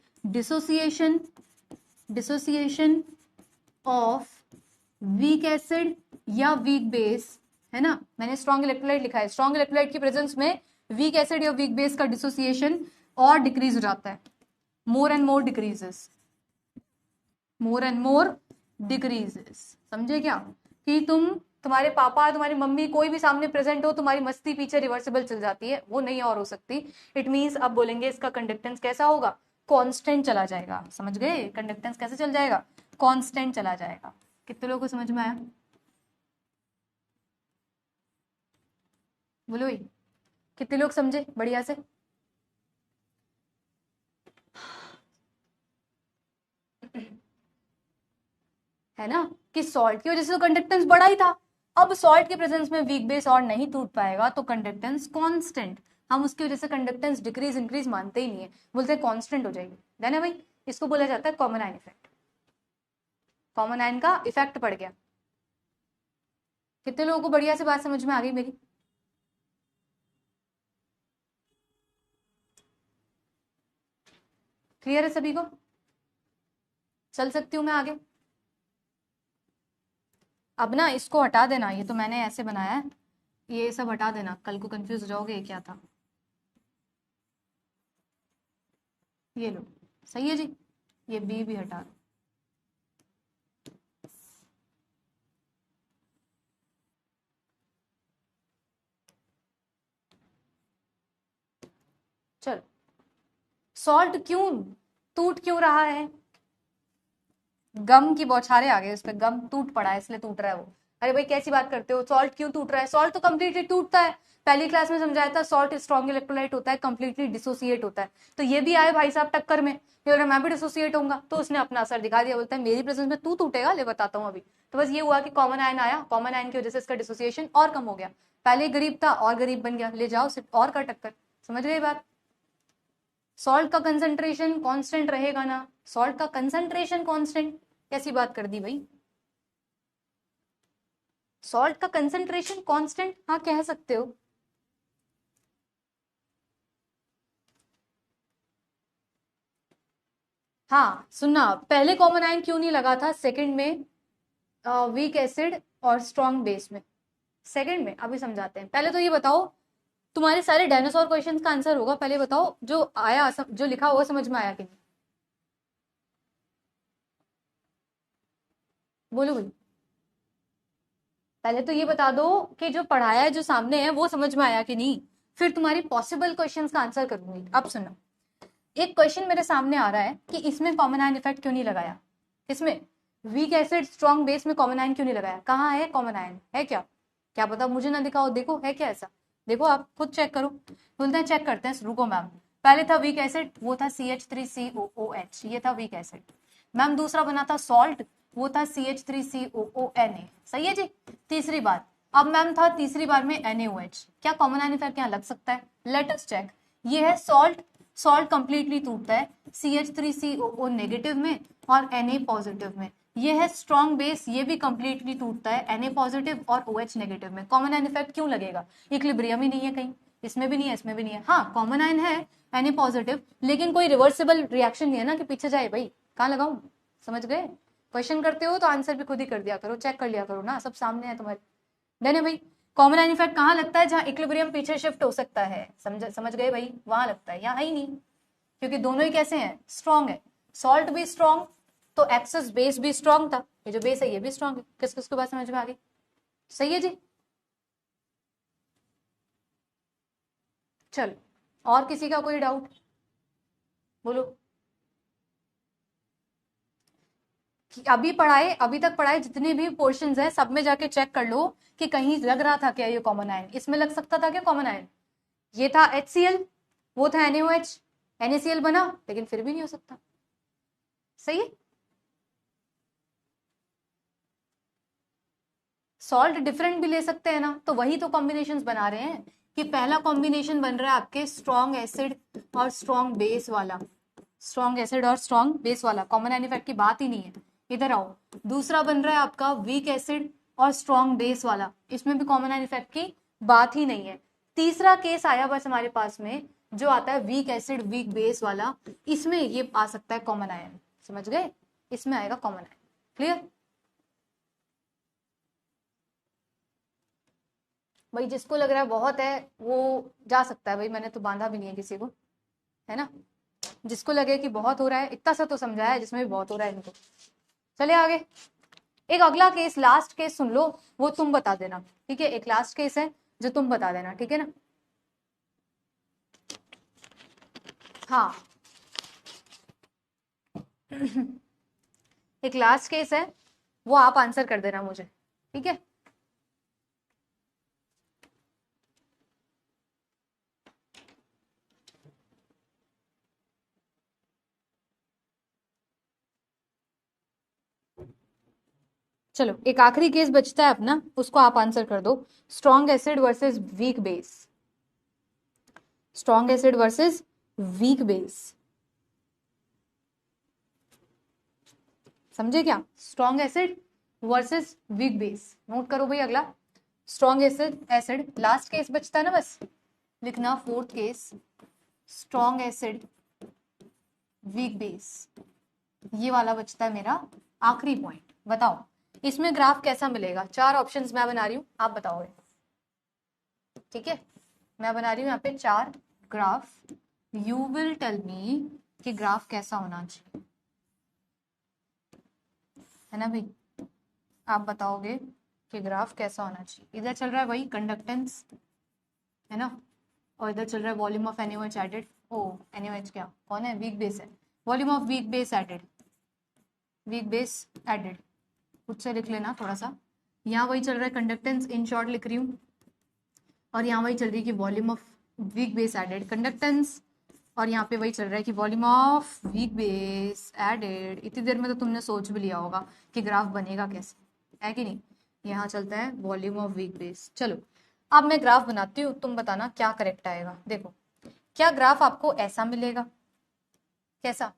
dissociation of week acid या वीक बेस, है ना। मैंने स्ट्रॉन्ग इलेक्ट्रोलाइट लिखा है, स्ट्रॉन्ग इलेक्ट्रोलाइट की प्रेजेंस में वीक एसिड या वीक बेस का डिसोसिएशन और डिक्रीज हो जाता है, more and more decreases, more and more decreases. समझे क्या कि तुम्हारे पापा, तुम्हारी मम्मी, कोई भी सामने प्रेजेंट हो, तुम्हारी मस्ती पीछे रिवर्सिबल चल जाती है, वो नहीं और हो सकती। इट मींस अब बोलेंगे इसका कंडक्टेंस कैसा होगा, कांस्टेंट चला जाएगा। समझ गए, कंडक्टेंस कैसे चल जाएगा, कांस्टेंट चला जाएगा। कितने लोगों को समझ में आया, बोलो भाई, कितने लोग समझे बढ़िया से। है ना कि सॉल्ट की वजह से तो कंडक्टेंस बढ़ा ही था, अब सॉल्ट के प्रेजेंस में वीक बेस और नहीं टूट पाएगा तो कंडक्टेंस कांस्टेंट, हम उसकी वजह से कंडक्टेंस डिक्रीज इंक्रीज मानते ही नहीं है, बोलते हैं कांस्टेंट हो जाएगी। देन भाई इसको बोला जाता है common ion effect, common ion का इफेक्ट पड़ गया। कितने लोगों को बढ़िया से बात समझ में आ गई मेरी, क्लियर है सभी को, चल सकती हूँ मैं आगे। अब ना इसको हटा देना, ये तो मैंने ऐसे बनाया है, ये सब हटा देना, कल को कंफ्यूज हो जाओगे ये क्या था। ये लो, सही है जी, ये बी भी हटा दो। चलो, सॉल्ट क्यों टूट क्यों रहा है, गम की बौछारें आ गई उस पर, गम टूट पड़ा है इसलिए टूट रहा है वो। अरे भाई कैसी बात करते हो, सॉल्ट क्यों टूट रहा है, सॉल्ट तो कंप्लीटली टूटता है, पहली क्लास में समझाया था, सॉल्ट स्ट्रॉन्ग इलेक्ट्रोलाइट होता है, कंप्लीटली डिसोसिएट होता है। तो ये भी आए भाई साहब टक्कर में, ये मैं भी डिसोसिएट होऊंगा, तो उसने अपना असर दिखा दिया, बोलता है मेरी प्रेजेंस में तू टूटेगा, ले बताता हूँ अभी। तो बस ये हुआ कि कॉमन आयन आया, कॉमन आयन की वजह से इसका डिसोसिएशन और कम हो गया, पहले गरीब था और गरीब बन गया, ले जाओ सिर्फ और का टक्कर। समझ गए बात, सॉल्ट का कंसंट्रेशन कांस्टेंट रहेगा ना, सॉल्ट का कंसंट्रेशन कांस्टेंट, कैसी बात कर दी भाई, सॉल्ट का कंसंट्रेशन कांस्टेंट, हाँ कह सकते हो। हाँ सुनना, पहले कॉमन आयन क्यों नहीं लगा था सेकंड में, वीक एसिड और स्ट्रॉन्ग बेस में, सेकंड में अभी समझाते हैं। पहले तो ये बताओ, तुम्हारे सारे डायनासोर क्वेश्चंस का आंसर होगा, पहले बताओ जो आया, जो लिखा हुआ समझ में आया कि नहीं, बोलो बोलो। पहले तो ये बता दो कि जो पढ़ाया है जो सामने है वो समझ में आया कि नहीं, फिर तुम्हारी पॉसिबल क्वेश्चंस का आंसर करूंगी। अब सुनो, एक क्वेश्चन मेरे सामने आ रहा है कि इसमें कॉमन आयन इफेक्ट क्यों नहीं लगाया, इसमें वीक एसिड स्ट्रॉन्ग बेस में कॉमन आयन क्यों नहीं लगाया, कहाँ है कॉमन आयन, है क्या, क्या पता मुझे ना दिखाओ, देखो है क्या ऐसा, देखो आप खुद चेक करो। बोलते हैं चेक करते हैं, रुको मैम। पहले था वीक एसिड, वो था CH3COOH, ये था वीक एसिड। मैम दूसरा बना था सॉल्ट, वो था CH3COONA, सही है जी। तीसरी बार, अब मैम था तीसरी बार में NaOH, क्या कॉमन आयन इफेक्ट यहाँ लग सकता है, लेट अस चेक। ये है सॉल्ट, सॉल्ट कंप्लीटली टूटता है CH3COO नेगेटिव में और Na पॉजिटिव में। ये है स्ट्रॉन्ग बेस, ये भी कंप्लीटली टूटता है Na पॉजिटिव और OH नेगेटिव में। कॉमन आयन इफेक्ट क्यों लगेगा, इक्विलिब्रियम ही नहीं है कहीं, इसमें भी नहीं है इसमें भी नहीं है। हाँ कॉमन आयन है Na पॉजिटिव, लेकिन कोई रिवर्सिबल रिएक्शन नहीं है ना कि पीछे जाए, भाई कहाँ लगाऊं, समझ गए। क्वेश्चन करते हो तो आंसर भी खुद ही कर दिया करो, चेक कर लिया करो ना, सब सामने है तुम्हारे। डन है भाई, कॉमन आयन इफेक्ट कहाँ लगता है, जहां इक्विलिब्रियम पीछे शिफ्ट हो सकता है, समझ गए भाई, वहां लगता है, यहाँ है ही नहीं, क्योंकि दोनों ही कैसे हैं, स्ट्रॉन्ग है। सॉल्ट भी स्ट्रॉन्ग, तो एक्सेस बेस भी स्ट्रॉन्ग था, ये जो बेस है ये भी स्ट्रॉन्ग है। किस किस को बात समझ में आ गई, सही है जी। चलो, और किसी का कोई डाउट, बोलो। कि अभी पढ़ाए, अभी तक पढ़ाए जितने भी पोर्शंस हैं सब में जाके चेक कर लो कि कहीं लग रहा था क्या ये कॉमन आयन, इसमें लग सकता था क्या कॉमन आयन, ये था HCl, वो था NaOH, NaCl बना, लेकिन फिर भी नहीं हो सकता, सही है। सॉल्ट डिफरेंट भी ले सकते हैं ना, तो वही तो कॉम्बिनेशंस बना रहे हैं कि पहला कॉम्बिनेशन बन रहा है आपके स्ट्रॉन्ग एसिड और स्ट्रॉन्ग बेस वाला, स्ट्रॉन्ग एसिड और स्ट्रॉन्ग बेस वाला, कॉमन एन इफेक्ट की बात ही नहीं है। इधर आओ, दूसरा बन रहा है आपका वीक एसिड और स्ट्रॉन्ग बेस वाला, इसमें भी कॉमन एन इफेक्ट की बात ही नहीं है। तीसरा केस आया बस हमारे पास में, जो आता है वीक एसिड वीक बेस वाला, इसमें ये आ सकता है कॉमन आयन, समझ गए, इसमें आएगा कॉमन आयन। क्लियर? भाई जिसको लग रहा है बहुत है वो जा सकता है, भाई मैंने तो बांधा भी नहीं है किसी को, है ना। जिसको लगे कि बहुत हो रहा है, इतना सा तो समझाया है जिसमें भी बहुत हो रहा है इनको। चलिए आगे, एक अगला केस, लास्ट केस सुन लो, वो तुम बता देना, ठीक है। एक लास्ट केस है जो तुम बता देना, ठीक है ना। हाँ एक लास्ट केस है, वो आप आंसर कर देना मुझे, ठीक है। चलो एक आखिरी केस बचता है अपना, उसको आप आंसर कर दो। Strong acid versus weak base, strong acid versus weak base, समझे क्या? Strong acid versus weak base, note करो भाई। अगला strong acid, acid last case बचता है ना, बस लिखना fourth case, strong acid weak base, ये वाला बचता है मेरा आखिरी पॉइंट। बताओ इसमें ग्राफ कैसा मिलेगा? चार ऑप्शंस मैं बना रही हूं, आप बताओगे, ठीक है। मैं बना रही हूँ यहाँ पे चार graph, you will tell me कि ग्राफ कैसा होना चाहिए, है ना भाई। आप बताओगे कि ग्राफ कैसा होना चाहिए। इधर चल रहा है वही कंडक्टेंस, है ना, और इधर चल रहा है वॉल्यूम ऑफ NaOH एडेड। ओ NaOH क्या कौन है? वीक बेस है, volume of weak base added, weak base added, खुद से लिख लेना थोड़ा सा। यहाँ वही चल रहा है कंडक्टेंस, इन शॉर्ट लिख रही हूँ, और यहाँ वही चल रही है कि volume of weak base added conductance, और यहाँ पे वही चल रहा है कि volume of weak base added. इतनी देर में तो तुमने सोच भी लिया होगा कि ग्राफ बनेगा कैसे, है कि नहीं। यहाँ चलता है वॉल्यूम ऑफ वीक बेस। चलो अब मैं ग्राफ बनाती हूँ, तुम बताना क्या करेक्ट आएगा। देखो क्या ग्राफ आपको ऐसा मिलेगा, कैसा,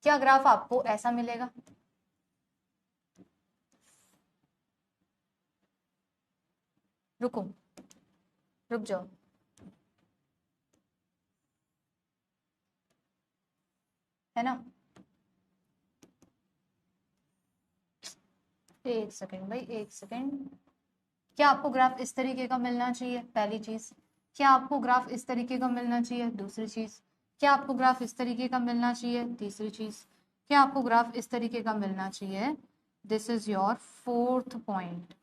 क्या ग्राफ आपको ऐसा मिलेगा, रुको रुक जाओ, है ना। एक सेकेंड भाई, एक सेकेंड। क्या आपको ग्राफ इस तरीके का मिलना चाहिए? पहली चीज। क्या आपको ग्राफ इस तरीके का मिलना चाहिए? दूसरी चीज। क्या आपको ग्राफ इस तरीके का मिलना चाहिए? तीसरी चीज। क्या आपको ग्राफ इस तरीके का मिलना चाहिए? This is your fourth point.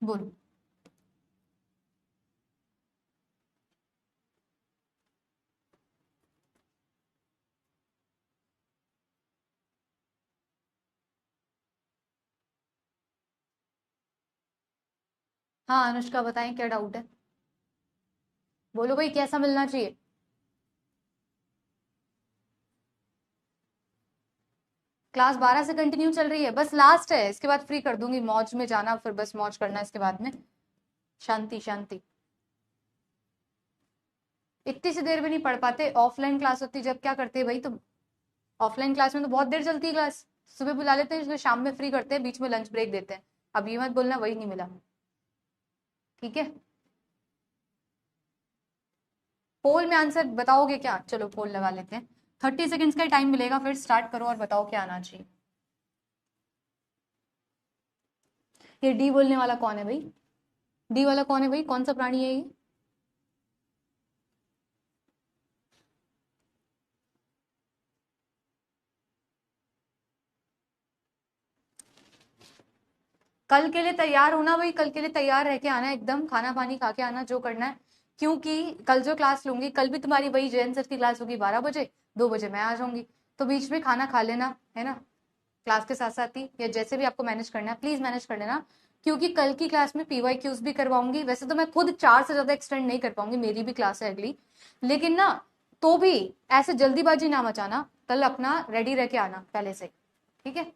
बोलो। हाँ अनुष्का बताएं क्या डाउट है, बोलो भाई कैसा मिलना चाहिए। क्लास 12 से कंटिन्यू चल रही है, बस लास्ट है, इसके बाद फ्री कर दूंगी, मौज में जाना, फिर बस मौज करना इसके बाद में। शांति शांति, इतनी सी देर भी नहीं पढ़ पाते। ऑफलाइन क्लास होती जब क्या करते हैं भाई तुम, ऑफलाइन क्लास में तो बहुत देर चलती है क्लास, सुबह बुला लेते हैं, शाम में फ्री करते हैं, बीच में लंच ब्रेक देते हैं। अब ये मत बोलना वही नहीं मिला, ठीक है। पोल में आंसर बताओगे क्या? चलो पोल लगा लेते हैं, 30 सेकेंड्स का टाइम मिलेगा, फिर स्टार्ट करो और बताओ क्या आना चाहिए। ये डी बोलने वाला कौन है भाई? डी वाला कौन है भाई? कौन सा प्राणी है ये? कल के लिए तैयार होना भाई, कल के लिए तैयार रह के आना, एकदम खाना पानी खा के आना, जो करना है। क्योंकि कल जो क्लास लूंगी, कल भी तुम्हारी वही जैन सर की क्लास होगी 12 बजे, 2 बजे मैं आ जाऊंगी, तो बीच में खाना खा लेना, है ना, क्लास के साथ साथ ही, या जैसे भी आपको मैनेज करना है प्लीज मैनेज कर लेना। क्योंकि कल की क्लास में PYQs भी करवाऊंगी, वैसे तो मैं खुद 4 से ज्यादा एक्सटेंड नहीं कर पाऊंगी, मेरी भी क्लास है अगली, लेकिन ना तो भी ऐसे जल्दीबाजी ना मचाना, कल अपना रेडी रह के आना पहले से, ठीक है।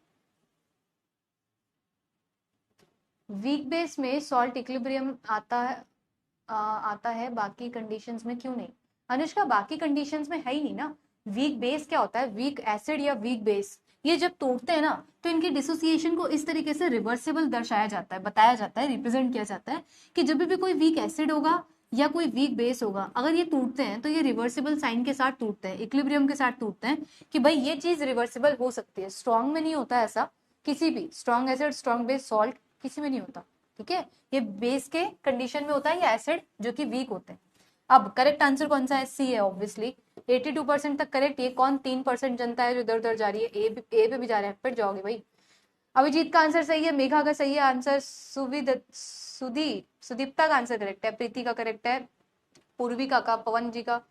वीक बेस में सॉल्ट इक्विलिब्रियम आता है, बाकी कंडीशंस में क्यों नहीं? अनुष्का, बाकी कंडीशंस में है ही नहीं ना। वीक बेस क्या होता है? वीक एसिड या वीक बेस, ये जब तोड़ते हैं ना तो इनकी डिसोसिएशन को इस तरीके से रिवर्सिबल दर्शाया जाता है, बताया जाता है, रिप्रेजेंट किया जाता है कि जब भी कोई वीक एसिड होगा या कोई वीक बेस होगा, अगर ये टूटते हैं तो ये रिवर्सिबल साइन के साथ टूटते हैं, इक्विलिब्रियम के साथ टूटते हैं कि भाई ये चीज रिवर्सिबल हो सकती है। स्ट्रॉन्ग में नहीं होता ऐसा, किसी भी strong acid, strong base, salt, किसी में नहीं होता। ठीक है, ये बेस के कंडीशन में होता है या एसिड जो कि वीक होते हैं। अब करेक्ट आंसर कौन सा है? सी है ऑब्वियसली। 82% तक करेक्ट। ये कौन 3% जनता है जो इधर उधर जा रही है? ए पे भी जा रहे हैं, पिट जाओगे भाई। अभिजीत का आंसर सही है, मेघा का सही है आंसर, सुदीप्ता का आंसर करेक्ट है, प्रीति का करेक्ट है, पूर्विका का, पवन जी का,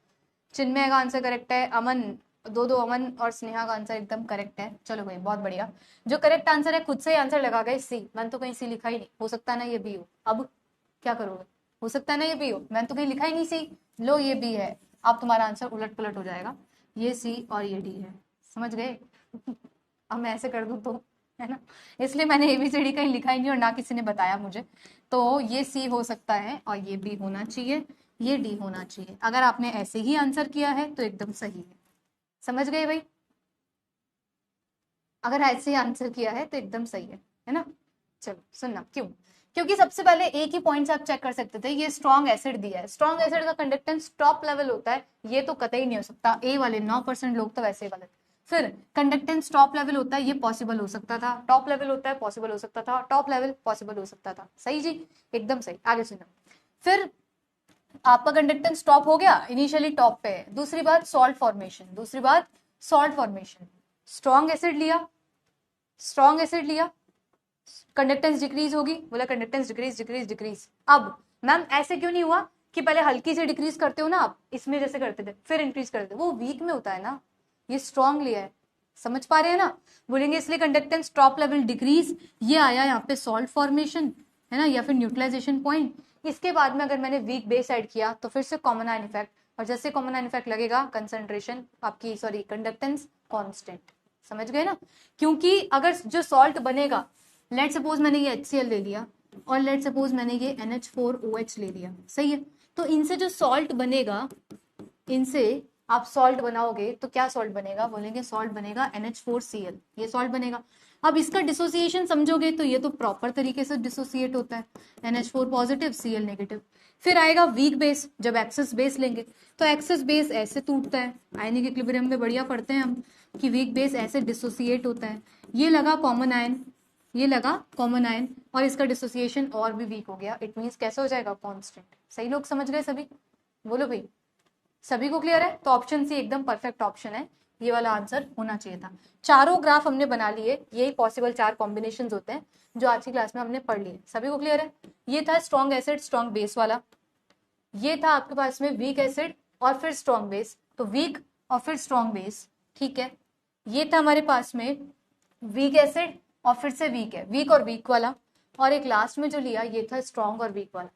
चिन्मय का आंसर करेक्ट है, अमन, दो अमन और स्नेहा का आंसर एकदम करेक्ट है। चलो भाई बहुत बढ़िया। जो करेक्ट आंसर है खुद से ही आंसर लगा गए, सी। मैंने तो कहीं सी लिखा ही नहीं, हो सकता है ना ये बी हो। अब क्या करोगे? हो सकता है ना ये बी हो, मैंने तो कहीं लिखा ही नहीं सी। लो ये बी है। अब तुम्हारा आंसर उलट पुलट हो जाएगा, ये सी और ये डी है। समझ गए? अब मैं ऐसे कर दूं तो, है ना, इसलिए मैंने एबीसीडी कहीं लिखा ही नहीं और ना किसी ने बताया मुझे। तो ये सी हो सकता है और ये बी होना चाहिए, ये डी होना चाहिए। अगर आपने ऐसे ही आंसर किया है तो एकदम सही है। समझ गए भाई? अगर ऐसे ही आंसर किया है तो एकदम सही है ना? चलो सुनना, क्यों? क्योंकि सबसे पहले एक ही पॉइंट आप चेक कर सकते थे, ये स्ट्रॉन्ग एसिड दिया है, स्ट्रॉन्ग एसिड का कंडक्टेंस टॉप लेवल होता है, ये तो कतई नहीं हो सकता। ए वाले 9% लोग तो वैसे वाले। फिर कंडक्टेंस टॉप लेवल होता है, ये पॉसिबल हो सकता था, टॉप लेवल होता है, पॉसिबल हो सकता था, टॉप लेवल पॉसिबल हो सकता था। सही जी, एकदम सही। आगे सुनो। फिर आपका कंडक्टेंस टॉप हो गया, इनिशियली टॉप पे है। दूसरी बात सॉल्ट फॉर्मेशन, दूसरी बात सॉल्ट फॉर्मेशन। स्ट्रॉन्ग एसिड लिया, स्ट्रॉन्ग एसिड लिया, कंडक्टेंस डिक्रीज होगी, बोला कंडक्टेंस डिक्रीज डिक्रीज डिक्रीज। अब मैम ऐसे क्यों नहीं हुआ कि पहले हल्की से डिक्रीज करते हो ना आप, इसमें जैसे करते थे, फिर इंक्रीज करते थे, वो वीक में होता है ना, ये स्ट्रॉन्ग लिया है। समझ पा रहे हैं ना? बोलेंगे इसलिए कंडक्टेंस टॉप लेवल डिक्रीज, ये आया यहाँ पे सॉल्ट फॉर्मेशन, है ना, या फिर न्यूट्रलाइजेशन पॉइंट। इसके बाद में अगर मैंने वीक बेस ऐड किया तो फिर से कॉमन आयन इफेक्ट, और जैसे कॉमन आयन इफेक्ट लगेगा कंसंट्रेशन आपकी, सॉरी, कंडक्टेंस कांस्टेंट। समझ गए ना? क्योंकि अगर जो सॉल्ट बनेगा, लेट सपोज मैंने ये HCl ले लिया और लेट सपोज मैंने ये NH4OH ले लिया, सही है, तो इनसे जो सॉल्ट बनेगा, इनसे आप सॉल्ट बनाओगे तो क्या सॉल्ट बनेगा? बोलेंगे सॉल्ट बनेगा NH4Cl, ये सॉल्ट बनेगा। अब इसका डिसोसिएशन समझोगे तो ये तो प्रॉपर तरीके से डिसोसिएट होता है, NH4 पॉजिटिव Cl नेगेटिव। फिर आएगा वीक बेस, जब एक्सेस बेस लेंगे तो एक्सेस बेस ऐसे टूटता है, आयनिक इक्विलिब्रियम में बढ़िया पढ़ते हैं हम कि वीक बेस ऐसे डिसोसिएट होता है। ये लगा कॉमन आयन, ये लगा कॉमन आयन, और इसका डिसोसिएशन और भी वीक हो गया, इट मींस कैसे हो जाएगा? कांस्टेंट। सही लोग समझ गए सभी? बोलो भाई, सभी को क्लियर है? तो ऑप्शन सी एकदम परफेक्ट ऑप्शन है, ये वाला आंसर होना चाहिए था। चारों ग्राफ हमने बना लिए, यही पॉसिबल 4 कॉम्बिनेशन होते हैं जो आज की क्लास में हमने पढ़ लिए। सभी को क्लियर है? ये था स्ट्रॉन्ग एसिड स्ट्रॉन्ग बेस वाला, ये था आपके पास में वीक एसिड और फिर स्ट्रॉन्ग बेस, तो वीक और फिर स्ट्रॉन्ग बेस, ठीक है। ये था हमारे पास में वीक एसिड और फिर से वीक है, वीक और वीक वाला, और एक लास्ट में जो लिया ये था स्ट्रॉन्ग और वीक वाला।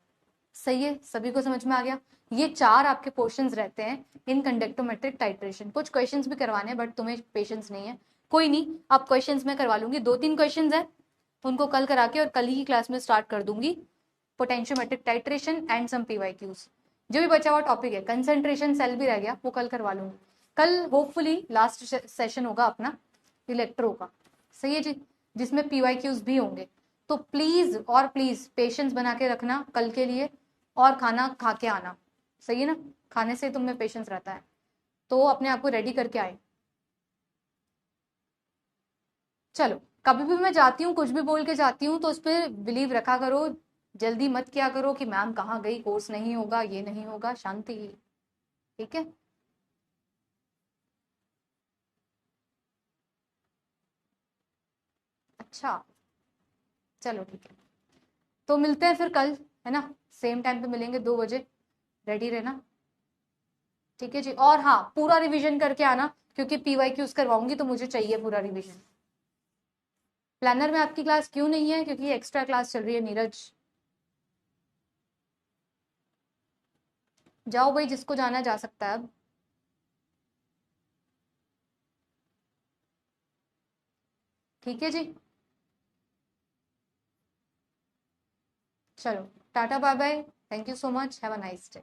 सही है, सभी को समझ में आ गया? ये 4 आपके क्वेश्चंस रहते हैं इन कंडक्टोमेट्रिक टाइट्रेशन। कुछ क्वेश्चंस भी करवाने हैं बट तुम्हें पेशेंस नहीं है, कोई नहीं, अब क्वेश्चंस मैं करवा लूंगी। 2-3 क्वेश्चंस है, उनको कल करा के और कल ही की क्लास में स्टार्ट कर दूंगी potentiometric titration and some PYQs. जो भी बचा हुआ टॉपिक है, कंसंट्रेशन सेल भी रह गया, वो कल करवा लूंगी। कल होपफुली लास्ट सेशन होगा अपना इलेक्ट्रो का, सही है जी, जिसमें पीवाईक्यूज भी होंगे। तो प्लीज और प्लीज पेशेंस बना के रखना कल के लिए, और खाना खा के आना, सही है ना? खाने से तुम में पेशेंस रहता है, तो अपने आप को रेडी करके आए। चलो, कभी भी मैं जाती हूँ कुछ भी बोल के जाती हूँ तो उस पर बिलीव रखा करो, जल्दी मत किया करो कि मैम कहाँ गई, कोर्स नहीं होगा, ये नहीं होगा, शांति। ठीक है? अच्छा, चलो ठीक है, तो मिलते हैं फिर कल, है ना, सेम टाइम पे मिलेंगे 2 बजे, रेडी रहना। ठीक है जी, और हाँ पूरा रिवीजन करके आना, क्योंकि पीवाईक्यूज करवाऊंगी तो मुझे चाहिए पूरा रिवीजन। प्लानर में आपकी क्लास क्यों नहीं है? क्योंकि एक्स्ट्रा क्लास चल रही है नीरज। जाओ भाई, जिसको जाना जा सकता है अब। ठीक है जी। चलो tata bye bye, thank you so much, have a nice day.